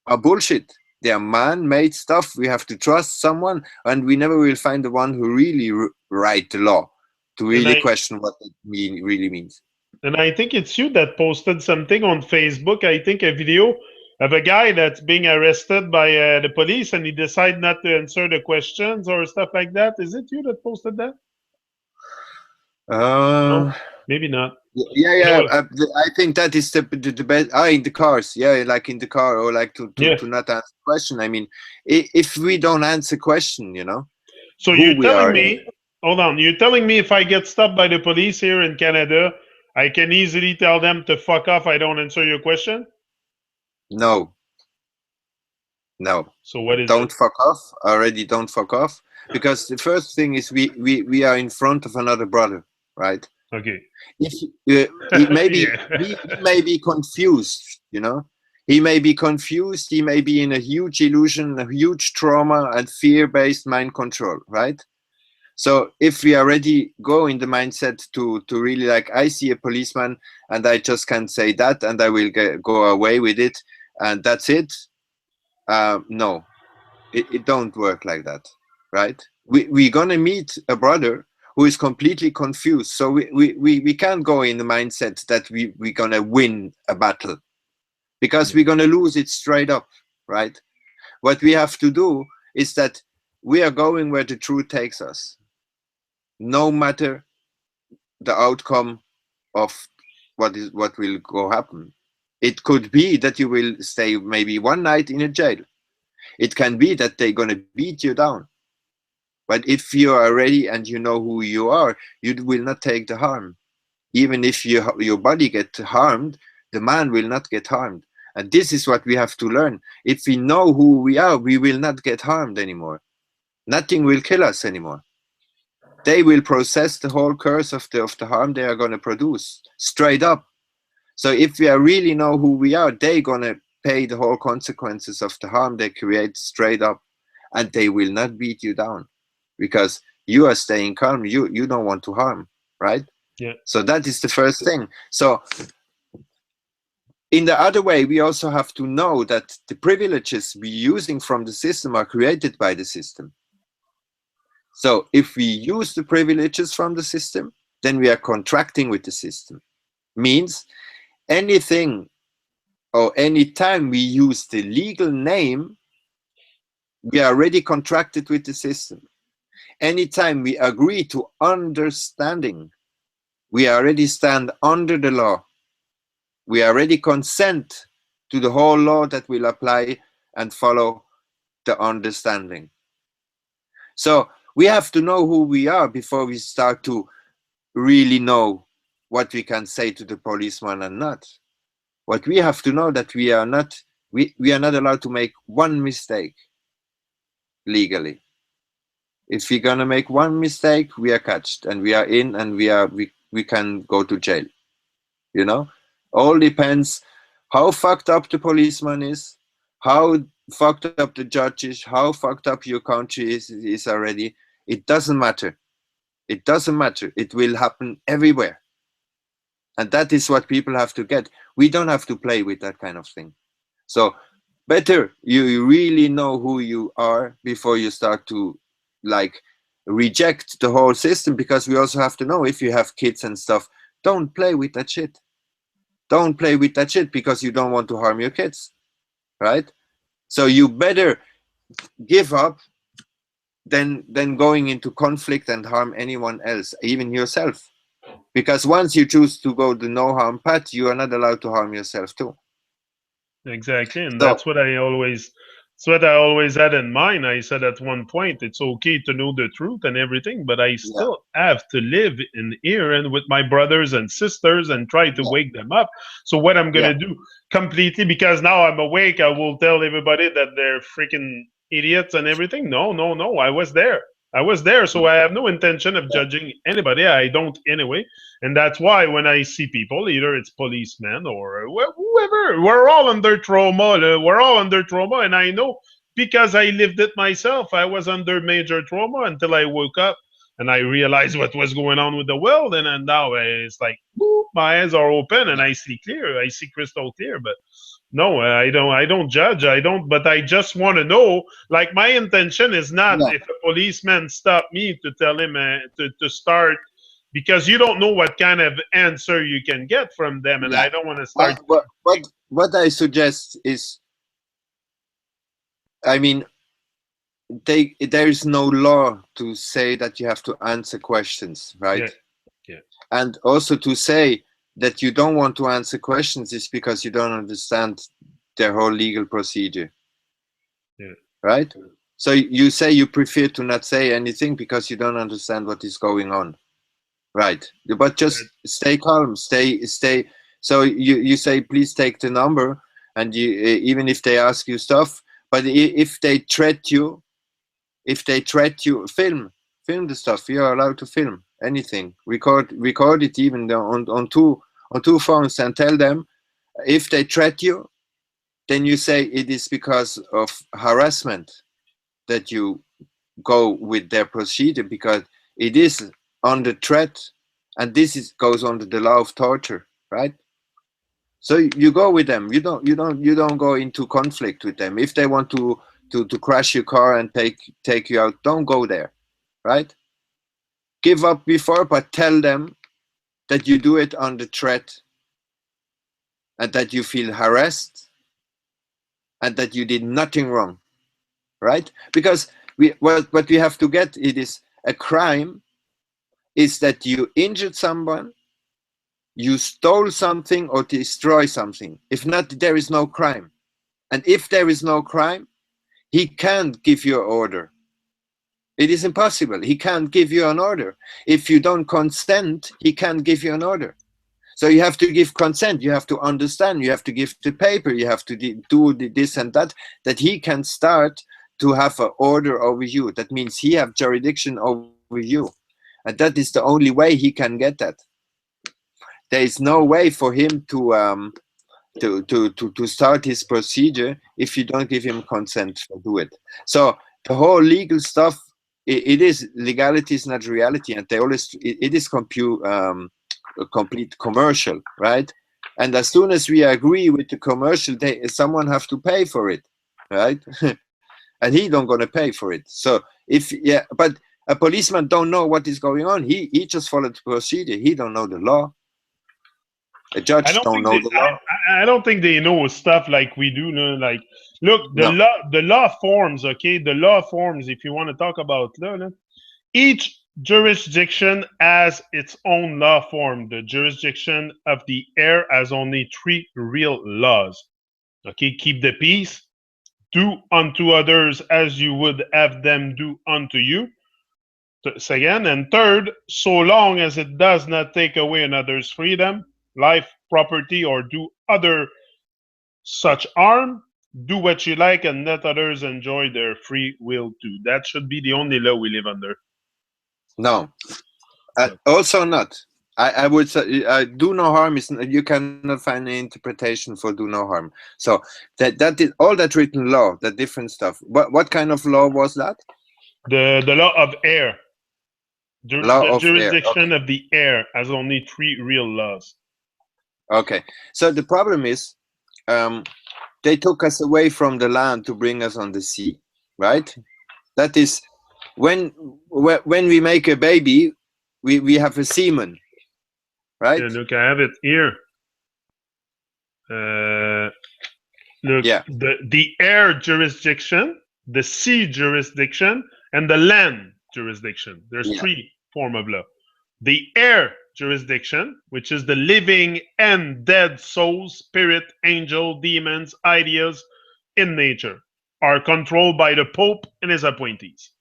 are bullshit. They are man-made stuff. We have to trust someone, and we never will find the one who really write the law to and really question what it really means. I think it's you that posted something on Facebook. I think a video of a guy that's being arrested by the police, and he decided not to answer the questions or stuff like that. Is it you that posted that? Uh, No, maybe not. yeah. Anyway, I think that is the best. In the cars, yeah, like in the car, or like yeah. to not answer question. I mean, if we don't answer question, So who you're we telling are. me, hold on, you're telling me if I get stopped by the police here in Canada, I can easily tell them to fuck off. I don't answer your question. No, no, So what is it? don't fuck off. Already, don't fuck off. Because the first thing is we are in front of another brother, right? Okay. If it maybe Yeah. he may be confused. He may be confused. He may be in a huge illusion, a huge trauma, and fear-based mind control, right? So if we already go in the mindset to really like, I see a policeman and I just can't say that and I will go away with it and that's it. No, It don't work like that, right? We're gonna meet a brother who is completely confused. So we can't go in the mindset that we're gonna win a battle, because Yeah. we're gonna lose it straight up, right? What we have to do is that we are going where the truth takes us, no matter the outcome of what will go happen. It could be that you will stay maybe one night in a jail. It can be that they're gonna beat you down. But if you are ready and you know who you are, you will not take the harm. Even if your body gets harmed, the man will not get harmed. And this is what we have to learn. If we know who we are, we will not get harmed anymore. Nothing will kill us anymore. They will process the whole curse of the harm they are going to produce straight up. So if we are really know who we are, they're going to pay the whole consequences of the harm they create straight up. And they will not beat you down, because you are staying calm. You don't want to harm, right? Yeah. So that is the first thing. So in the other way, we also have to know that the privileges we're using from the system are created by the system. So if we use the privileges from the system, then we are contracting with the system. Means anything or any time we use the legal name, we are already contracted with the system. Anytime we agree to understanding, we already stand under the law. We already consent to the whole law that will apply and follow the understanding. So we have to know who we are before we start to really know what we can say to the policeman and not. What we have to know that we are not allowed to make one mistake legally. If we're gonna make one mistake, we are catched and we are in, and we can go to jail. You know, all depends how fucked up the policeman is, how fucked up the judge is, how fucked up your country is already. It doesn't matter. It doesn't matter. It will happen everywhere. And that is what people have to get. We don't have to play with that kind of thing. So better you really know who you are before you start to like reject the whole system, because we also have to know, if you have kids and stuff, don't play with that shit. Don't play with that shit because you don't want to harm your kids, right? So you better give up than going into conflict and harm anyone else, even yourself. Because once you choose to go the no harm path, you are not allowed to harm yourself too. Exactly, and So that's what I always had in mind. I said at one point, it's okay to know the truth and everything, but I yeah, still have to live in here and with my brothers and sisters and try to yeah, wake them up. So what I'm yeah, gonna do completely, because now I'm awake, I will tell everybody that they're freaking idiots and everything. No, no, no. I was there. I was there, so I have no intention of yeah, judging anybody. I don't anyway. And that's why when I see people, either it's policemen or whoever, we're all under trauma. We're all under trauma. And I know because I lived it myself. I was under major trauma until I woke up and I realized what was going on with the world. And now it's like, boop, my eyes are open and I see clear. I see crystal clear. But no, I don't. I don't judge. I don't. But I just want to know. Like my intention is not yeah, if a policeman stop me to tell him to start, because you don't know what kind of answer you can get from them, and yeah. I don't want to start. What I suggest is, I mean, there is no law to say that you have to answer questions, Yeah, right? yeah, And also to say that you don't want to answer questions is because you don't understand their whole legal procedure, yeah. right? So you say you prefer to not say anything because you don't understand what is going on, right? But That, just stay calm, stay. So you say, please take the number, and you even if they ask you stuff, but if they threat you, film the stuff. You are allowed to film anything, record it even on two phones, and tell them if they threat you, then you say it is because of harassment that you go with their procedure, because it is under threat, and this is goes under the law of torture, right? So you go with them. You don't go into conflict with them. If they want to crash your car and take you out, don't go there, right? Give up before, but tell them that you do it under threat and that you feel harassed and that you did nothing wrong, right? Because what we have to get, it is a crime is that you injured someone, you stole something or destroy something. If not, there is no crime. And if there is no crime, he can't give you an order. It is impossible. He can't give you an order. If you don't consent, he can't give you an order. So you have to give consent. You have to understand. You have to give the paper. You have to do this and that he can start to have an order over you. That means he have jurisdiction over you. And that is the only way he can get that. There is no way for him to start his procedure if you don't give him consent to do it. So the whole legal stuff, it is legality is not reality, and they always it is complete commercial, right? And as soon as we agree with the commercial, someone have to pay for it, right? And he don't gonna pay for it. So but a policeman don't know what is going on. He just followed the procedure. He don't know the law. A judge don't know the law. I don't think they know stuff like we do. No? Like, look, No. the law forms. Okay, the law forms. If you want to talk about law, no? Each jurisdiction has its own law form. The jurisdiction of the air has only 3 real laws. Okay, keep the peace, do unto others as you would have them do unto you. Second, and third, so long as it does not take away another's freedom, life, property, or do other such harm, do what you like and let others enjoy their free will too. That should be the only law we live under. No, also not. I would say do no harm is you cannot find an interpretation for do no harm. So that is all that written law, that different stuff. What kind of law was that? The law of air. Law The of jurisdiction air. Okay. of the air has only 3 real laws. Okay. So the problem is, they took us away from the land to bring us on the sea, right? That is when we make a baby, we have a semen, right? Yeah, look, I have it here. Look, Yeah. the air jurisdiction, the sea jurisdiction, and the land jurisdiction. There's 3 forms of law. The air jurisdiction, which is the living and dead souls, spirit, angel, demons, ideas in nature, are controlled by the Pope and his appointees.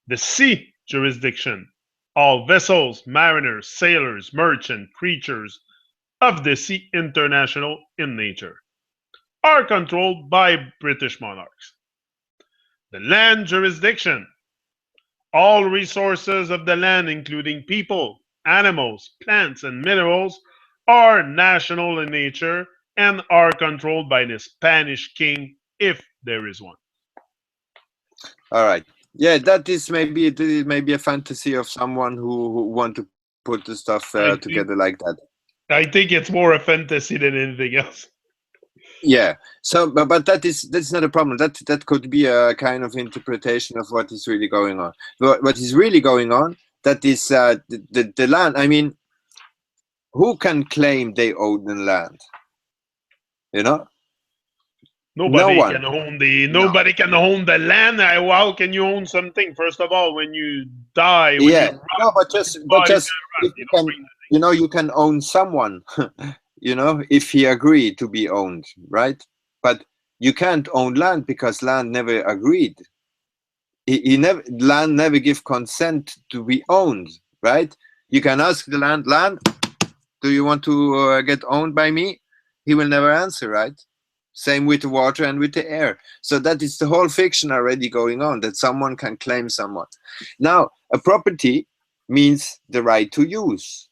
The sea jurisdiction, all vessels, mariners, sailors, merchant, creatures of the sea international in nature, are controlled by British monarchs. The land jurisdiction, all resources of the land, including people, animals, plants, and minerals, are national in nature and are controlled by the Spanish king, if there is one. All right. Yeah, that is maybe a fantasy of someone who want to put the stuff together like that. I think it's more a fantasy than anything else. Yeah. So, but that's not a problem. That could be a kind of interpretation of what is really going on. What is really going on? That is the land. I mean, who can claim they own the land? You know, Nobody no one. can own nobody can own the land. How can you own something? First of all, when you die, when you rot, no, but just if you can, you can own someone. If he agreed to be owned, right? But you can't own land because land never agreed. Land never give consent to be owned, right? You can ask the land, do you want to get owned by me? He will never answer, right? Same with the water and with the air. So that is the whole fiction already going on, that someone can claim someone. Now, a property means the right to use.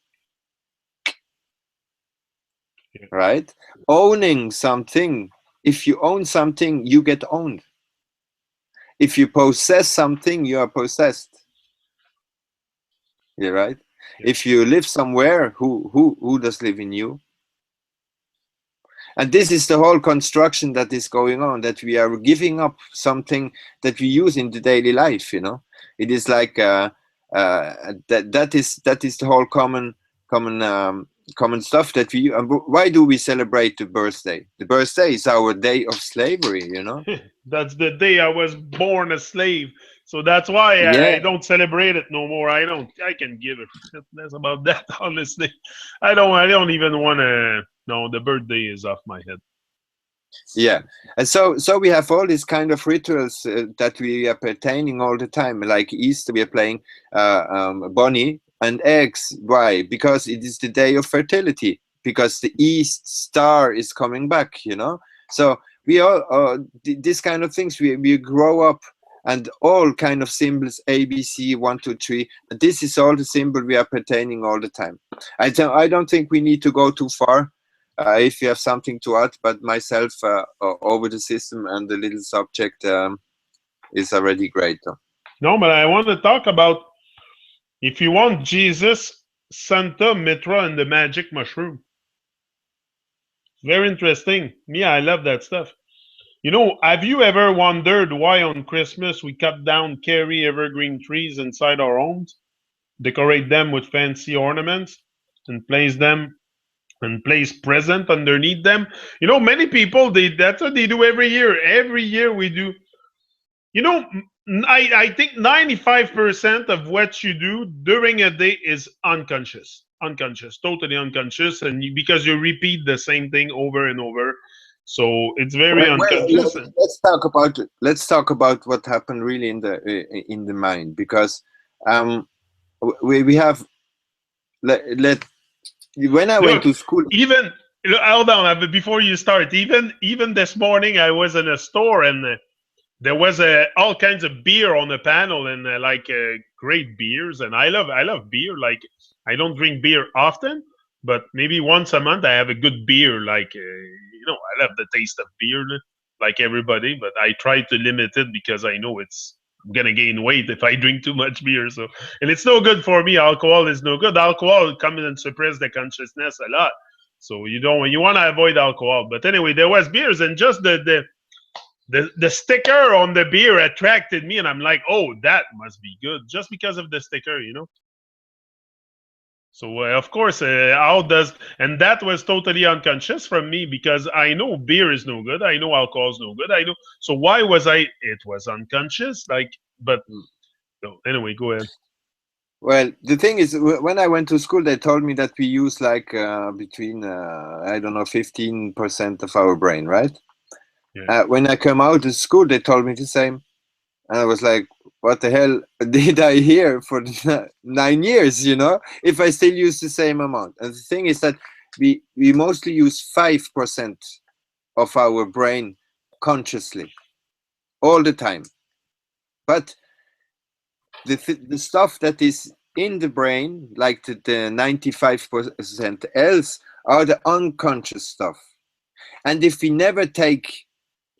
Right? Owning something, if you own something, you get owned. If you possess something, you are possessed. Yeah, right? If you live somewhere, who does live in you? And this is the whole construction that is going on, that we are giving up something that we use in the daily life, you know. It is like that is the whole common stuff that we. Why do we celebrate the birthday? The birthday is our day of slavery, you know. That's the day I was born a slave. So that's why Yeah, I don't celebrate it no more. I don't. I can give a shit less about that. Honestly, I don't even want to. No, the birthday is off my head. yeah. And so we have all these kind of rituals that we are pertaining all the time. Like Easter, we are playing bunny and eggs. Why? Because it is the day of fertility. Because the East Star is coming back. You know. So we all these kind of things. We grow up. And all kind of symbols, A, B, C, 1, 2, 3. And this is all the symbol we are pertaining all the time. I don't think we need to go too far. If you have something to add, but myself over the system and the little subject is already great. No, but I want to talk about if you want Jesus, Santa, Mitra, and the magic mushroom. Very interesting. Yeah, I love that stuff. You know, have you ever wondered why on Christmas we cut down Kerry evergreen trees inside our homes, decorate them with fancy ornaments, and place present underneath them? You know, many people that's what they do every year. Every year we do. You know, I think 95% of what you do during a day is unconscious, totally unconscious, and because you repeat the same thing over and over, so it's very unconscious. Let's talk about what happened really in the mind, because we have let when I went Look, to school. even hold on before you start. Even this morning, I was in a store and there was all kinds of beer on the panel and great beers. And I love beer. Like I don't drink beer often, but maybe once a month I have a good beer. I love the taste of beer, like everybody. But I try to limit it because I know I'm gonna gain weight if I drink too much beer. So, and it's no good for me. Alcohol is no good. Alcohol comes and suppress the consciousness a lot. So you want to avoid alcohol. But anyway, there was beers and just the sticker on the beer attracted me, and I'm like, oh, that must be good, just because of the sticker. So of course, how does and that was totally unconscious from me because I know beer is no good, I know alcohol is no good, I know. So why was I? It was unconscious, but no. Anyway, go ahead. Well, the thing is, when I went to school, they told me that we use like between I don't know 15% of our brain, right? Yeah. When I came out of school, they told me the same. And I was like, what the hell did I hear for 9 years, if I still use the same amount? And the thing is that we mostly use 5% of our brain consciously all the time. But the stuff that is in the brain, like the 95% else, are the unconscious stuff. And if we never take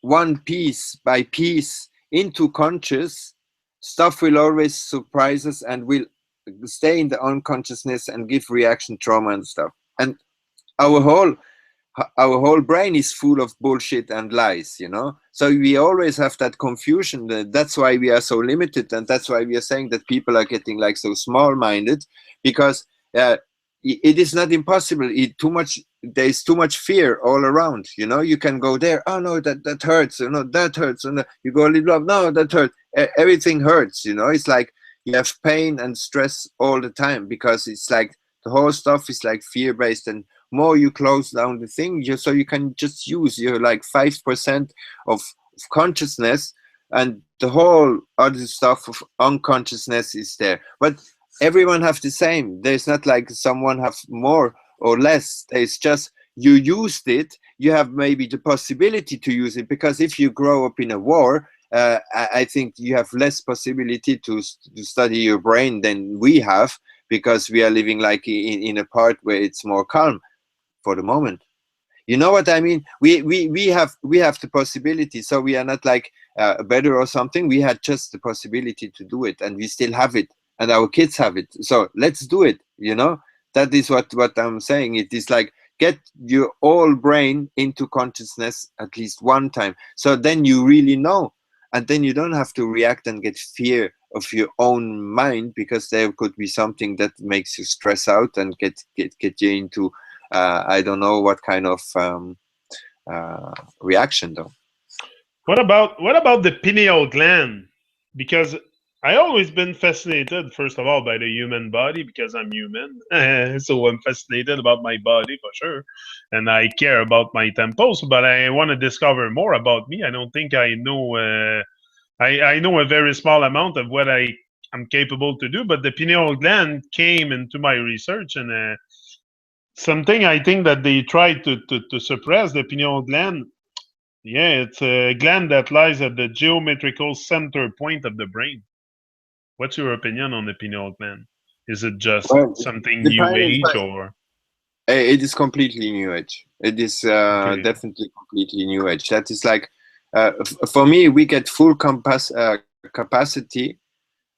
one piece by piece into conscious, stuff will always surprise us and will stay in the unconsciousness and give reaction trauma and stuff. And our whole brain is full of bullshit and lies, so we always have that confusion. That's why we are so limited, and that's why we are saying that people are getting like so small-minded, because it is not impossible. There's too much fear all around. You can go there. Oh no, that hurts. That hurts. And you go a little up. No, that hurts. Everything hurts. It's like you have pain and stress all the time, because it's like the whole stuff is like fear-based. And more you close down the thing, so you can just use your like 5% of consciousness, and the whole other stuff of unconsciousness is there. But everyone have the same. There's not like someone have more or less. It's just you used it. You have maybe the possibility to use it, because if you grow up in a war, I think you have less possibility to study your brain than we have, because we are living like in a part where it's more calm for the moment. You know what I mean? We have the possibility, so we are not like better or something. We had just the possibility to do it, and we still have it, and our kids have it. So let's do it. That is what I'm saying. It is like get your whole brain into consciousness at least one time. So then you really know, and then you don't have to react and get fear of your own mind, because there could be something that makes you stress out and get you into I don't know what kind of reaction though. What about the pineal gland? Because I always been fascinated, first of all, by the human body because I'm human, so I'm fascinated about my body for sure, and I care about my temples. But I want to discover more about me. I don't think I know. I know a very small amount of what I'm capable to do, but the pineal gland came into my research, and something I think that they tried to suppress the pineal gland. Yeah, it's a gland that lies at the geometrical center point of the brain. What's your opinion on the pineal gland? Is it just Well, something the new pineal age or it is completely new age. It is okay? definitely completely new age. That is like, for me, we get full capacity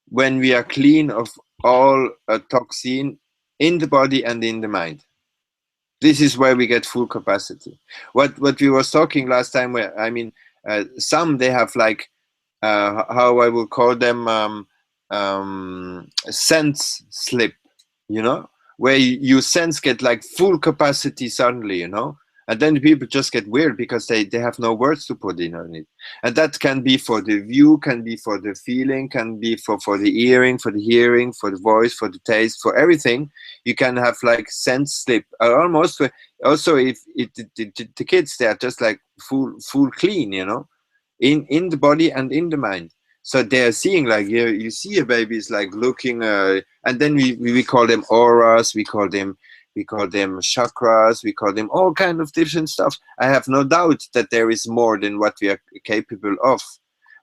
when we are clean of all toxin in the body and in the mind. This is where we get full capacity. What we was talking last time, where I mean, some they have like how I will call them sense slip, you know, where you sense get like full capacity suddenly, you know, and then people just get weird because they have no words to put in on it. And that can be for the view, can be for the feeling, can be for the hearing, for the voice, for the taste, for everything. You can have like sense slip, almost also if the kids, they are just like full clean, you know, in the body and in the mind. So they're seeing like, you see a baby is like looking and then we call them auras, we call them chakras, we call them all kind of different stuff. I have no doubt that there is more than what we are capable of,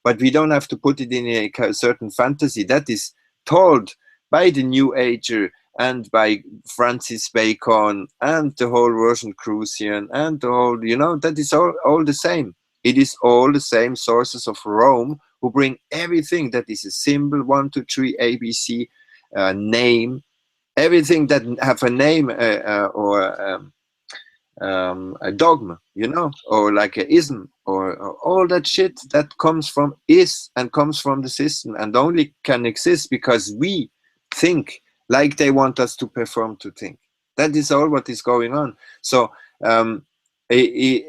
but we don't have to put it in a certain fantasy that is told by the new ager and by Francis Bacon and the whole Rosicrucian and the whole, you know, that is all the same. It is all the same sources of Rome who bring everything that is a symbol, 1, 2, 3, ABC, name, everything that have a name or a dogma, you know, or like a ism, or all that shit that comes from is and comes from the system and only can exist because we think like they want us to perform to think. That is all what is going on. So I,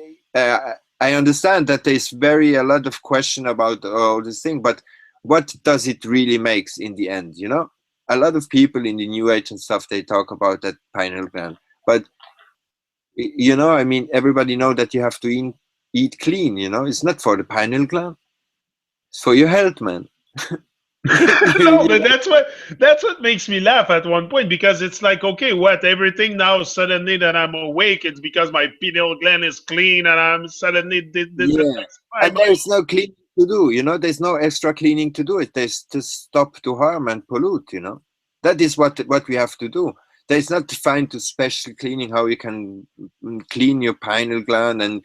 I understand that there's a lot of question about all this thing, but what does it really makes in the end, you know? A lot of people in the new age and stuff, they talk about that pineal gland, but you know, I mean, everybody know that you have to eat clean, you know. It's not for the pineal gland, it's for your health, man. No, You but know? that's what makes me laugh at one point because it's like, okay, what? Everything now suddenly that I'm awake, it's because my pineal gland is clean and I'm suddenly this Yeah, affects my and mind. there's no cleaning to do, you know. There's no extra cleaning to do. It there's to stop to harm and pollute, you know. That is what we have to do. There's not defined to special cleaning how you can clean your pineal gland and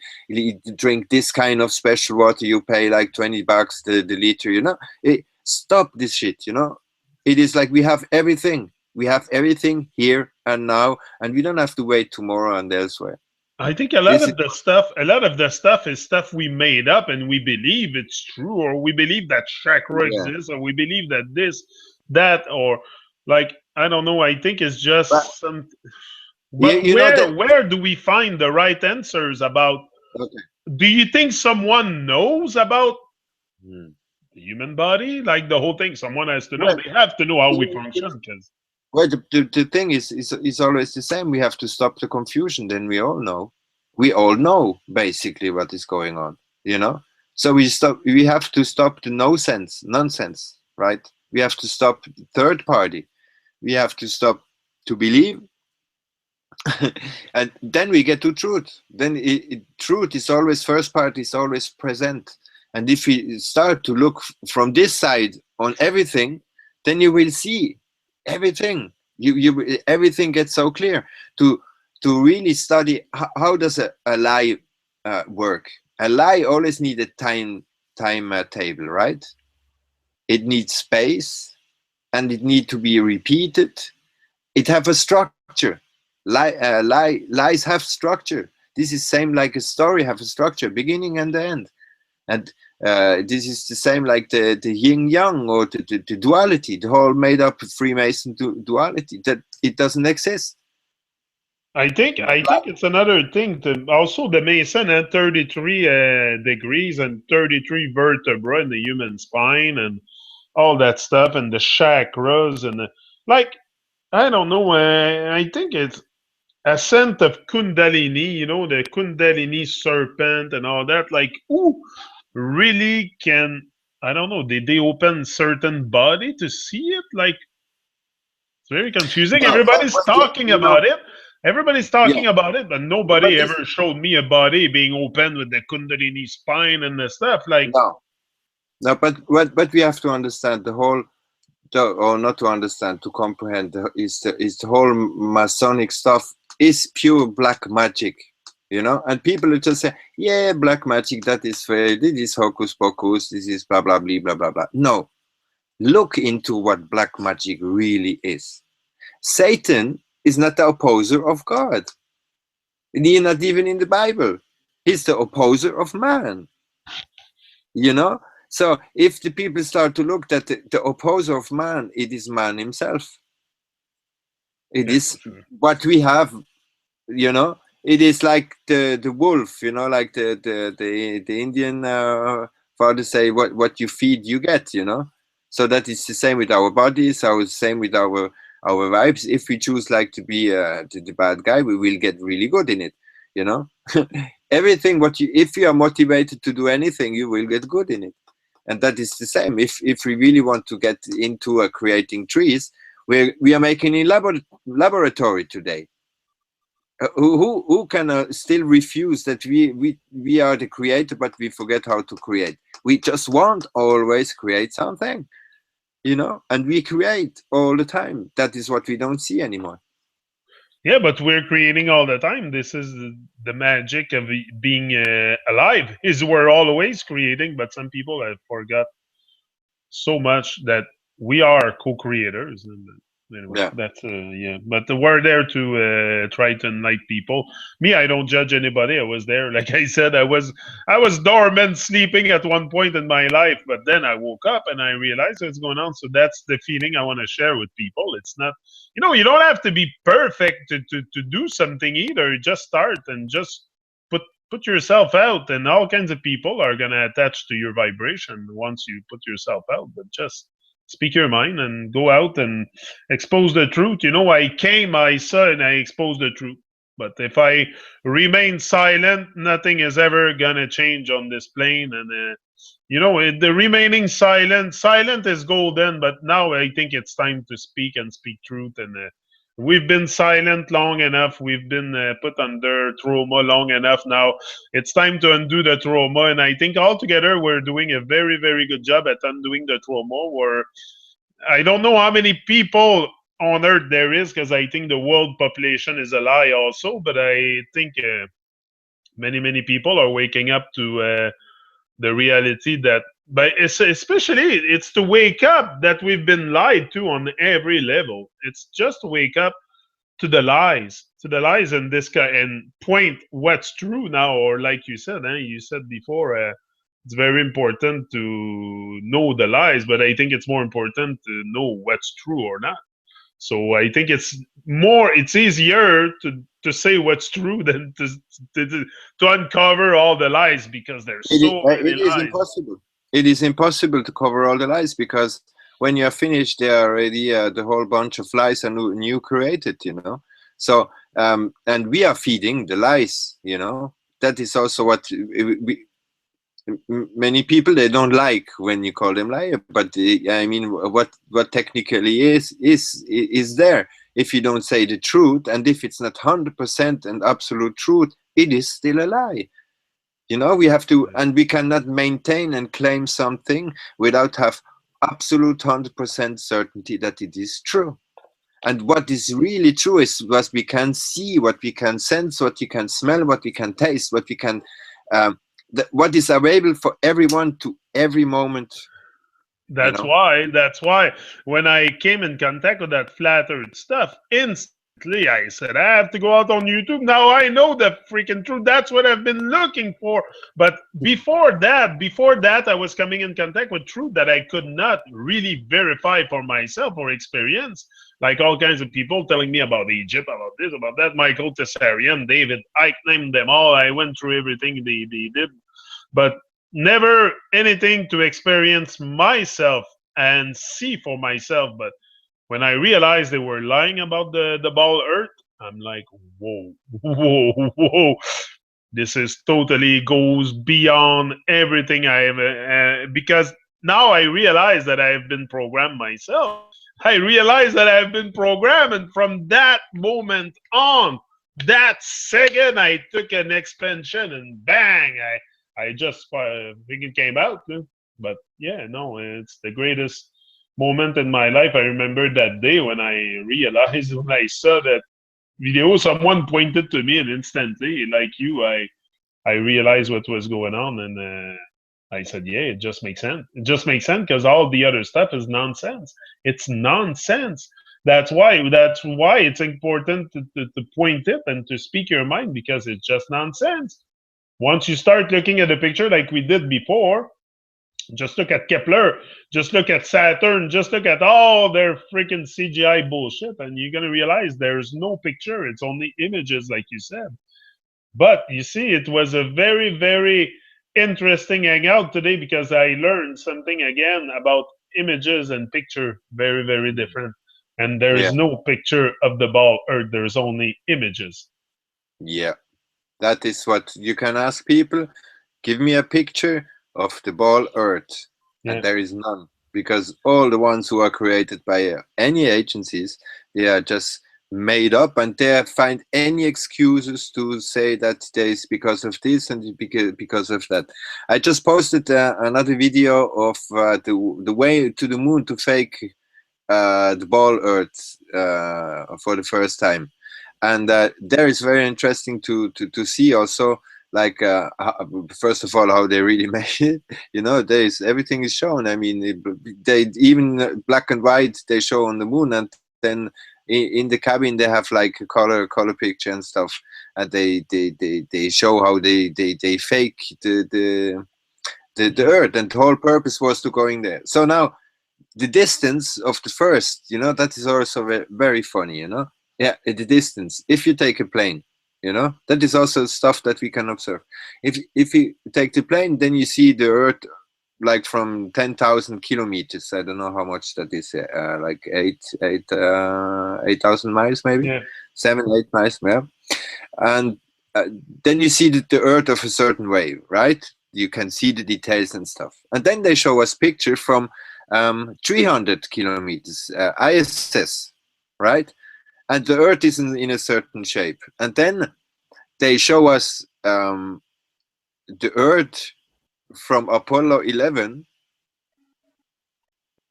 drink this kind of special water. You pay like $20 the liter, you know. Stop this shit, you know. It is like we have everything. We have everything here and now, and we don't have to wait tomorrow and elsewhere. I think a lot This is of the stuff is stuff we made up and we believe it's true, or we believe that chakra yeah. exists, or we believe that this, that, or like I don't know. I think it's But just some. you, But you know that. where do we find the right answers about? Okay. Do you think someone knows about Hmm. the human body? Like the whole thing, someone has to know. Well, They have to know how we you- function. you- Because well, the thing is always the same. We have to stop the confusion. Then we all know. We all know basically what is going on. You know. So we stop. We have to stop the no sense nonsense. Right. We have to stop the third party. We have to stop to believe, and then we get to truth. Then truth is always first part is always present. And if we start to look from this side on everything, then you will see everything. You everything gets so clear. To really study how does a lie work. A lie always needs a time table, right? It needs space, and it needs to be repeated. It have a structure. Lies have structure. This is same like a story have a structure, beginning and the end. And this is the same like the yin yang or the duality, the whole made up Freemason duality that it doesn't exist. I think it's another thing to also the Mason had 33 degrees and 33 vertebrae in the human spine and all that stuff and the chakras and like I don't know. I think it's a scent of Kundalini, the Kundalini serpent and all that. Like, who really can? I don't know. They open certain body to see it? Like, it's very confusing. No, Everybody's talking about it. Everybody's yeah, talking about it, but but nobody this ever showed me a body being opened with the Kundalini spine and the stuff. Like, no, no, but what we have to understand the whole, or not to understand, to comprehend is the whole Masonic stuff is pure black magic, and people will just say, yeah, black magic, that is fair, this is hocus pocus, this is blah blah blah blah blah blah. No, look into what black magic really is. Satan is not the opposer of God. He's not even in the Bible. He's the opposer of man. You know? So if the people start to look at the opposer of man, it is man himself. It yeah, is for sure. what we have, It is like the wolf, like the Indian father say, what you feed, you get. So that is the same with our bodies, our same with our vibes. If we choose like to be the bad guy, we will get really good in it. Everything if you are motivated to do anything, you will get good in it. And that is the same. If we really want to get into creating trees, we are making a laboratory today. Who can still refuse that we are the creator, but we forget how to create? We just want always create something, and we create all the time. That is what we don't see anymore. Yeah, but we're creating all the time. This is the magic of being alive. Is we're always creating, but some people have forgot so much that we are co-creators. And anyway, Yeah. that's yeah. But we're there to try to enlighten people. Me, I don't judge anybody. I was there, like I said, I was dormant, sleeping at one point in my life, but then I woke up and I realized what's going on. So that's the feeling I want to share with people. It's not, you don't have to be perfect to do something either. Just start and just put put yourself out, and all kinds of people are going to attach to your vibration once you put yourself out. But just speak your mind and go out and expose the truth. I came, I saw, and I exposed the truth. But if I remain silent, nothing is ever going to change on this plane. And the remaining silent is golden. But now I think it's time to speak and speak truth. And we've been silent long enough. We've been put under trauma long enough. Now it's time to undo the trauma. And I think altogether we're doing a very, very good job at undoing the trauma. I don't know how many people on Earth there is, because I think the world population is a lie also. But I think many, many people are waking up to the reality that, but especially it's to wake up that we've been lied to on every level. It's just to wake up to the lies, and this guy and point what's true now, or like you said, you said before, it's very important to know the lies, but I think it's more important to know what's true or not. So I think it's easier to say what's true than to uncover all the lies, because there's so many It is lies. impossible. It is impossible to cover all the lies, because when you are finished, there are already the whole bunch of lies are new created. So and we are feeding the lies. That is also what many people, they don't like when you call them liar. But I mean, what technically is there. If you don't say the truth, and if it's not 100% and absolute truth, it is still a lie. We have to, and we cannot maintain and claim something without have absolute 100% certainty that it is true. And what is really true is what we can see, what we can sense, what you can smell, what we can taste, what we can, what is available for everyone to every moment. That's why when I came in contact with that flat earth stuff, Immediately, I said, I have to go out on YouTube. Now I know the freaking truth. That's what I've been looking for. But before that, I was coming in contact with truth that I could not really verify for myself or experience. Like all kinds of people telling me about Egypt, about this, about that. Michael Tessarian, David Icke, named them all. I went through everything they did. But never anything to experience myself and see for myself. But when I realized they were lying about the ball Earth, I'm like, whoa, whoa, whoa. This is totally goes beyond everything I have, because now I realize that I have been programmed myself. I realize that I've been programmed, and from that moment on, that second, I took an expansion, and bang, I just think it came out. But yeah, no, it's the greatest moment in my life. I remember that day when I realized, when I saw that video, someone pointed to me, and instantly, like you, I realized what was going on, and I said, "Yeah, it just makes sense. It just makes sense because all the other stuff is nonsense. It's nonsense. That's why it's important to point it and to speak your mind because it's just nonsense. Once you start looking at the picture like we did before, just look at Kepler, just look at Saturn, just look at all their freaking CGI bullshit, and you're gonna realize there's no picture. It's only images, like you said. But you see, it was a very, very interesting hangout today because I learned something again about images and picture. Very, very different. And there Yeah, is no picture of the ball Earth. There's only images. yeah. That is what you can ask people. Give me a picture of the ball Earth, and Yeah, there is none because all the ones who are created by any agencies, they are just made up, and they find any excuses to say that there is because of this and because of that. I just posted another video of the way to the moon to fake the ball Earth for the first time, and there is very interesting to see also, like first of all, how they really made it. There is everything is shown. I mean, they even black and white they show on the moon, and then in the cabin they have like a color picture and stuff, and they show how they fake the yeah, Earth, and the whole purpose was to going there. So now the distance of the first, that is also very funny, yeah, the distance. If you take a plane, that is also stuff that we can observe. If you take the plane, then you see the Earth like from 10,000 kilometers. I don't know how much that is, like 8,000 miles, maybe yeah, 7, 8 miles, yeah. And then you see the Earth of a certain way, right? You can see the details and stuff. And then they show us picture from 300 kilometers, ISS, right? And the Earth is in a certain shape. And then they show us the Earth from Apollo 11,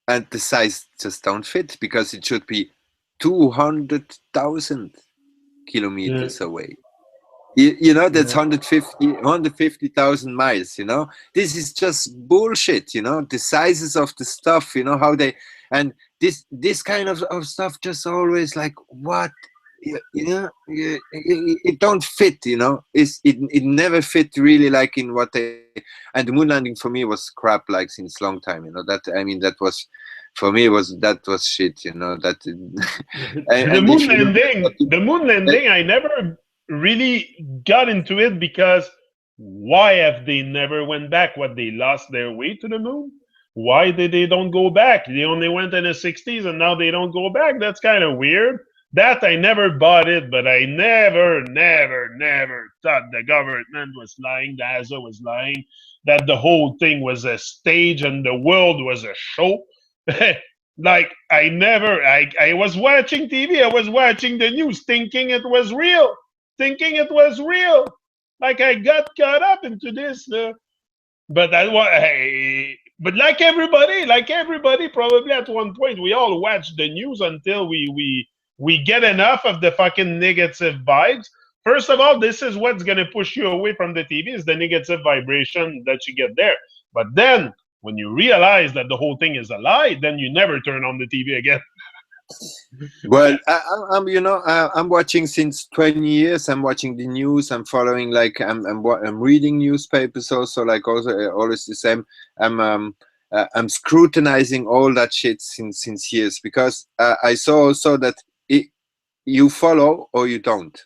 and the size just don't fit because it should be 200,000 yeah, kilometers away. That's yeah, 150,000 miles. This is just bullshit. The sizes of the stuff, how they, and this kind of stuff just always like, what, it don't fit. It never fit really, like in what they. And the moon landing for me was crap, like since long time. That, I mean, that was, for me, that was shit. That The and moon if you look landing, at the moon that, landing, I never really got into it because why have they never went back? What, they lost their way to the moon? Why did they don't go back? They only went in the 60s and now they don't go back. That's kind of weird. That I never bought it, but I never, never, never thought the government was lying, the NASA was lying, that the whole thing was a stage and the world was a show. Like I was watching TV, I was watching the news thinking it was real, thinking it was real. Like I got caught up into this, but that was but like everybody, probably at one point we all watch the news until we get enough of the fucking negative vibes. First of all, this is what's gonna push you away from the TV is the negative vibration that you get there. But then when you realize that the whole thing is a lie, then you never turn on the TV again. Well, I'm, I'm watching since 20 years. I'm watching the news. I'm following, like, I'm reading newspapers also, like, also always the same. I'm scrutinizing all that shit since years, because I saw also that it, you follow or you don't.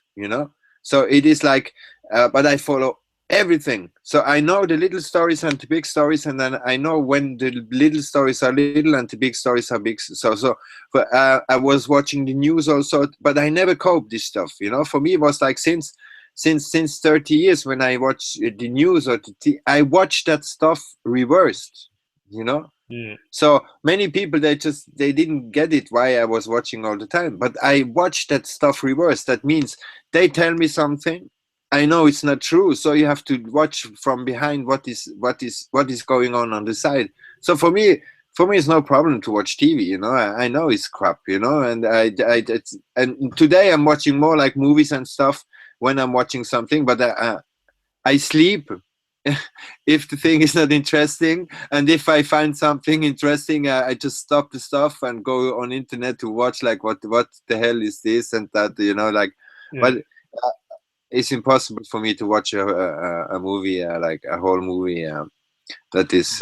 So it is like, but I follow everything, so I know the little stories and the big stories, and then I know when the little stories are little and the big stories are big. But I was watching the news also, but I never cope this stuff. For me, it was like since 30 years, when I watch the news or I watch that stuff reversed you know Yeah. so many people, they didn't get it why I was watching all the time. But I watched that stuff reverse. That means they tell me something, I know it's not true, so you have to watch from behind what is going on the side. So for me it's no problem to watch TV. I know it's crap. And and today I'm watching more like movies and stuff when I'm watching something, but I sleep if the thing is not interesting. And if I find something interesting, I just stop the stuff and go on internet to watch, like, what the hell is this and that. Like, Yeah. but it's impossible for me to watch a movie, like a whole movie. That is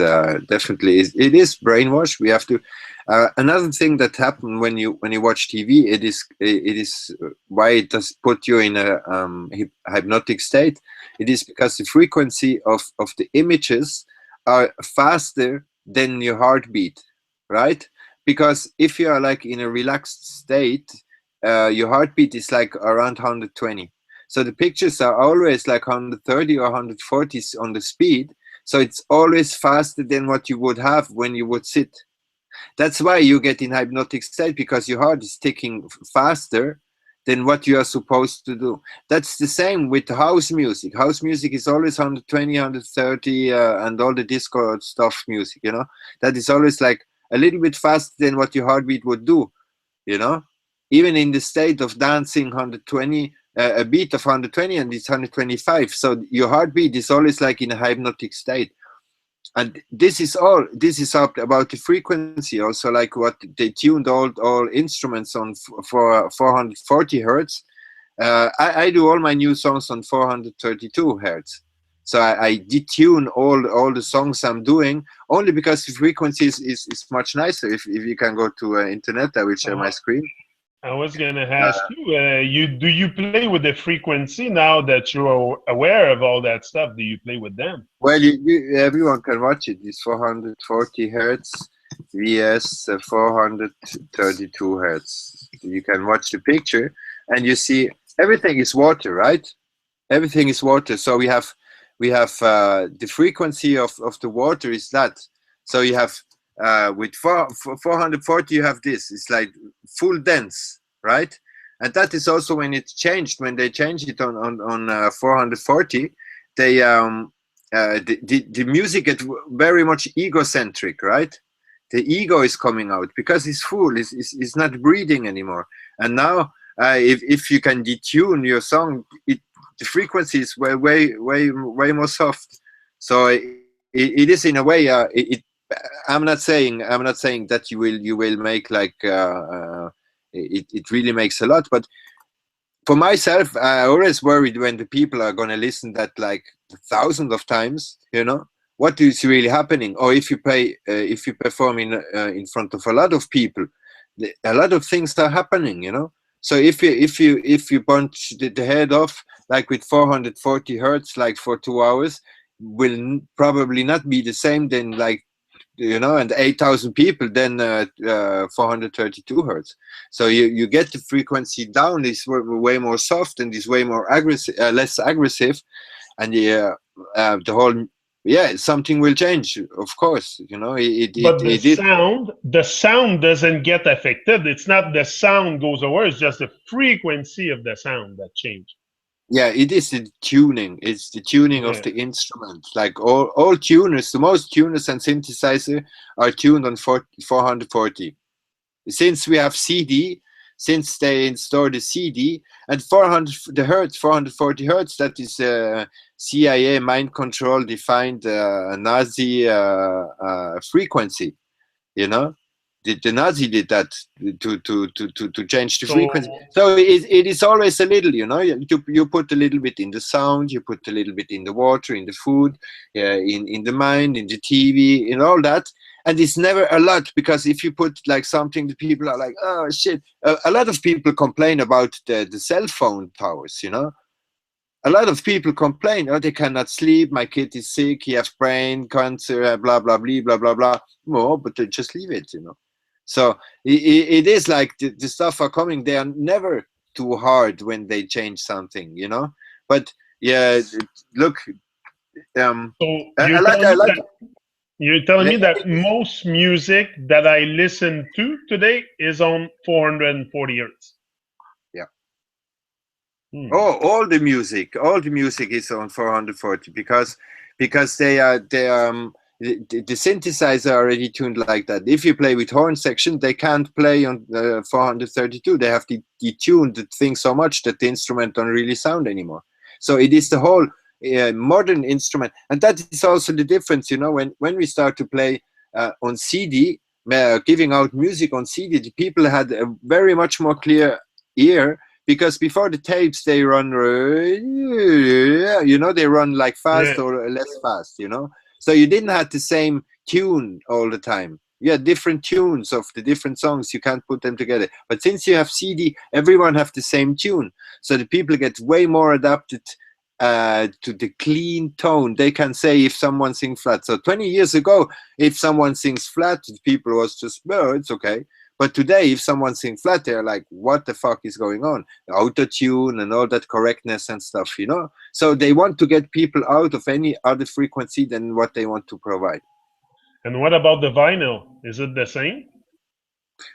definitely it is brainwash. We have to. Another thing that happens when you watch TV, it is why it does put you in a hypnotic state. It is because the frequency of the images are faster than your heartbeat, right? Because if you are like in a relaxed state, your heartbeat is like around 120. So the pictures are always like 130 or 140 on the speed, so it's always faster than what you would have when you would sit. That's why you get in hypnotic state, because your heart is ticking faster than what you are supposed to do. That's the same with house music. House music is always 120, 130, and all the disco stuff music. That is always like a little bit faster than what your heartbeat would do, you know even in the state of dancing 120, a beat of 120, and it's 125. So your heartbeat is always like in a hypnotic state. And this is about the frequency also, like what they tuned all instruments on for 440 hertz. I do all my new songs on 432 hertz. So I detune all the songs I'm doing, only because the frequency is much nicer. If you can go to internet, I will share my Uh, screen. I was gonna Uh, ask you, you play with the frequency now that you're aware of all that stuff? Do you play with them? well, everyone can watch it. It's 440 hertz vs 432 hertz. You can watch the picture, and you see everything is water, right? Everything is water. So we have the frequency of the water is that. So you have with 440, you have this. It's like full dense, right? And that is also when it's changed. When they changed it on 440, they the music get very much egocentric, right? The ego is coming out because it's full. It's not breathing anymore. And now, if you can detune your song, the frequency is way more soft. So it is in a way. I'm not saying that you will make like it really makes a lot. But for myself, I always worried when the people are gonna listen that like thousands of times. What is really happening? Or if you perform in front of a lot of people, a lot of things are happening. So if you punch the head off like with 440 hertz, like for 2 hours, will probably not be the same than like and 8,000 people, then 432 hertz. So you get the frequency down. It's way more soft and is way more aggressive, less aggressive, and the whole something will change. Of course, But it is. the sound doesn't get affected. It's not the sound goes away. It's just the frequency of the sound that change. Yeah, it is the tuning. It's the tuning of Yeah. the instrument. Like all tuners, the most tuners and synthesizer are tuned on 440. Since we have CD, since they installed the CD, and 440 hertz, that is CIA mind control defined Nazi frequency. You know, the Nazi did that to change the frequency. So So it is always a little, you know. You put a little bit in the sound, you put a little bit in the water, in the food, in the mind, in the TV, in all that. And it's never a lot, because if you put like something, the people are like, oh shit. A lot of people complain about the cell phone towers, you know. A lot of people complain, oh, they cannot sleep, my kid is sick, he has brain cancer, blah, blah, blah, blah, blah, blah. No, but they just leave it, you know. So it is like the stuff are coming. They are never too hard when they change something, you know. But yeah, look, so I like, you're telling me that most music that I listen to today is on 440 hertz. yeah. Hmm. Oh, all the music is on 440, because the synthesizer are already tuned like that. If you play with horn section, they can't play on 432. They have detuned the thing so much that the instrument don't really sound anymore. So it is the whole modern instrument, and that is also the difference. You know, when we start to play on CD, giving out music on CD, the people had a very much more clear ear. Because before the tapes, they run, you know, they run like fast Yeah. or less fast, you know. So you didn't have the same tune all the time. You had different tunes of the different songs. You can't put them together. But since you have CD, everyone have the same tune. So the people get way more adapted to the clean tone. They can say if someone sings flat. So 20 years ago, if someone sings flat, people was just, well, it's okay. But today, if someone sings flat, they're like, what the fuck is going on? Auto-tune and all that correctness and stuff, you know? So they want to get people out of any other frequency than what they want to provide. And what about the vinyl? Is it the same?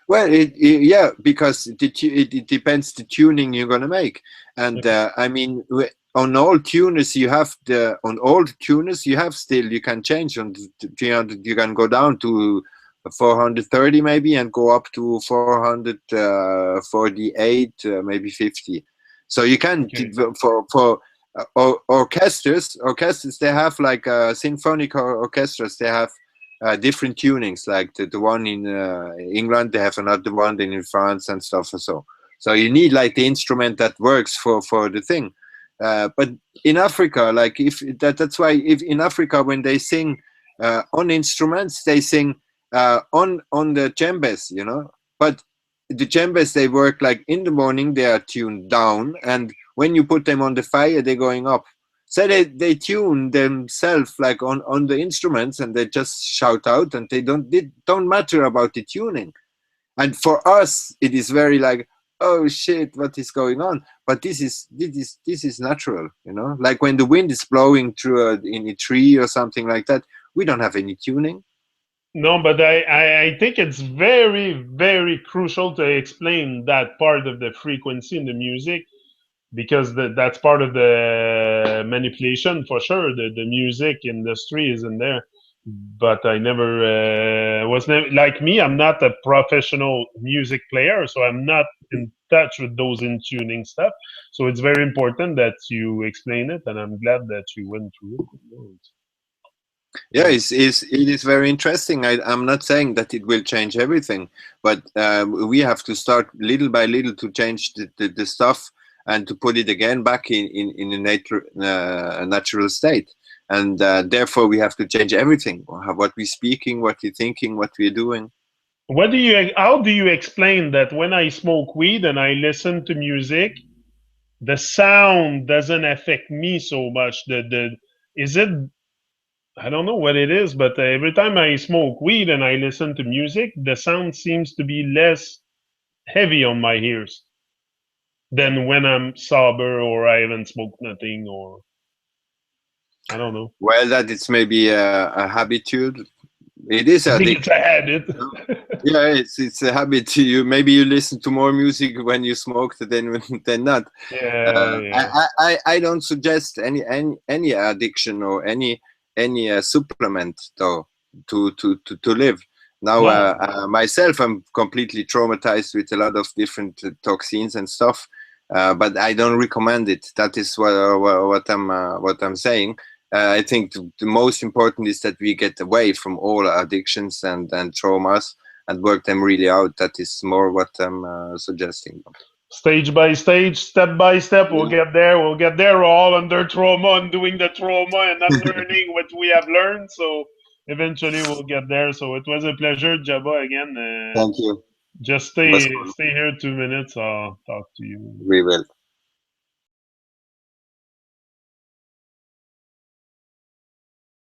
Well, yeah, because it depends the tuning you're going to make. And Okay. I mean, on all tuners, you have on all tuners, you have still, you can change on 300, you can go down to 430 maybe and go up to 448, maybe 50. So you can Okay. for orchestras, they have like symphonic orchestras, they have different tunings. Like the one in England, they have another one than in France and stuff. So you need like the instrument that works for the thing. But in Africa, like if that's why if in Africa when they sing on instruments, they sing on the djembes, you know. But the djembes, they work like in the morning, they are tuned down, and when you put them on the fire, they're going up. So they tune themselves like on the instruments, and they just shout out, and they don't matter about the tuning. And for us, it is very like, oh shit, what is going on? But this is natural, you know. Like when the wind is blowing through in a tree or something like that, we don't have any tuning. No, but I think it's very, very crucial to explain that part of the frequency in the music, because that's part of the manipulation for sure. The music industry is in there, but I never was never like me. I'm not a professional music player, so I'm not in touch with those in tuning stuff. So it's very important that you explain it, and I'm glad that you went through it. Yeah, it is very interesting. I'm not saying that it will change everything, but we have to start little by little to change the stuff and to put it again back in a natural state. And therefore, we have to change everything: what we're speaking, what we're thinking, what we're doing. How do you explain that when I smoke weed and I listen to music, the sound doesn't affect me so much? Is it, I don't know what it is, but every time I smoke weed and I listen to music, the sound seems to be less heavy on my ears than when I'm sober or I haven't smoked nothing, or I don't know. Well, that it's maybe a habitude. It is I think it's addiction. a habit. Yeah, it's a habit. Maybe you listen to more music when you smoke than not. Yeah, yeah. I don't suggest any addiction or any supplement though to live. Now No, myself, I'm completely traumatized with a lot of different toxins and stuff, but I don't recommend it. That is what I'm saying. I think the most important is that we get away from all addictions and traumas, and work them really out. That is more what I'm suggesting. Stage by stage, step by step, we'll Yeah. get there. We'll get there. We're all under trauma and doing the trauma and not learning what we have learned. So eventually we'll get there. So it was a pleasure, Jaba, again. Thank you. Just It was stay fun. here 2 minutes. I'll talk to you. We will.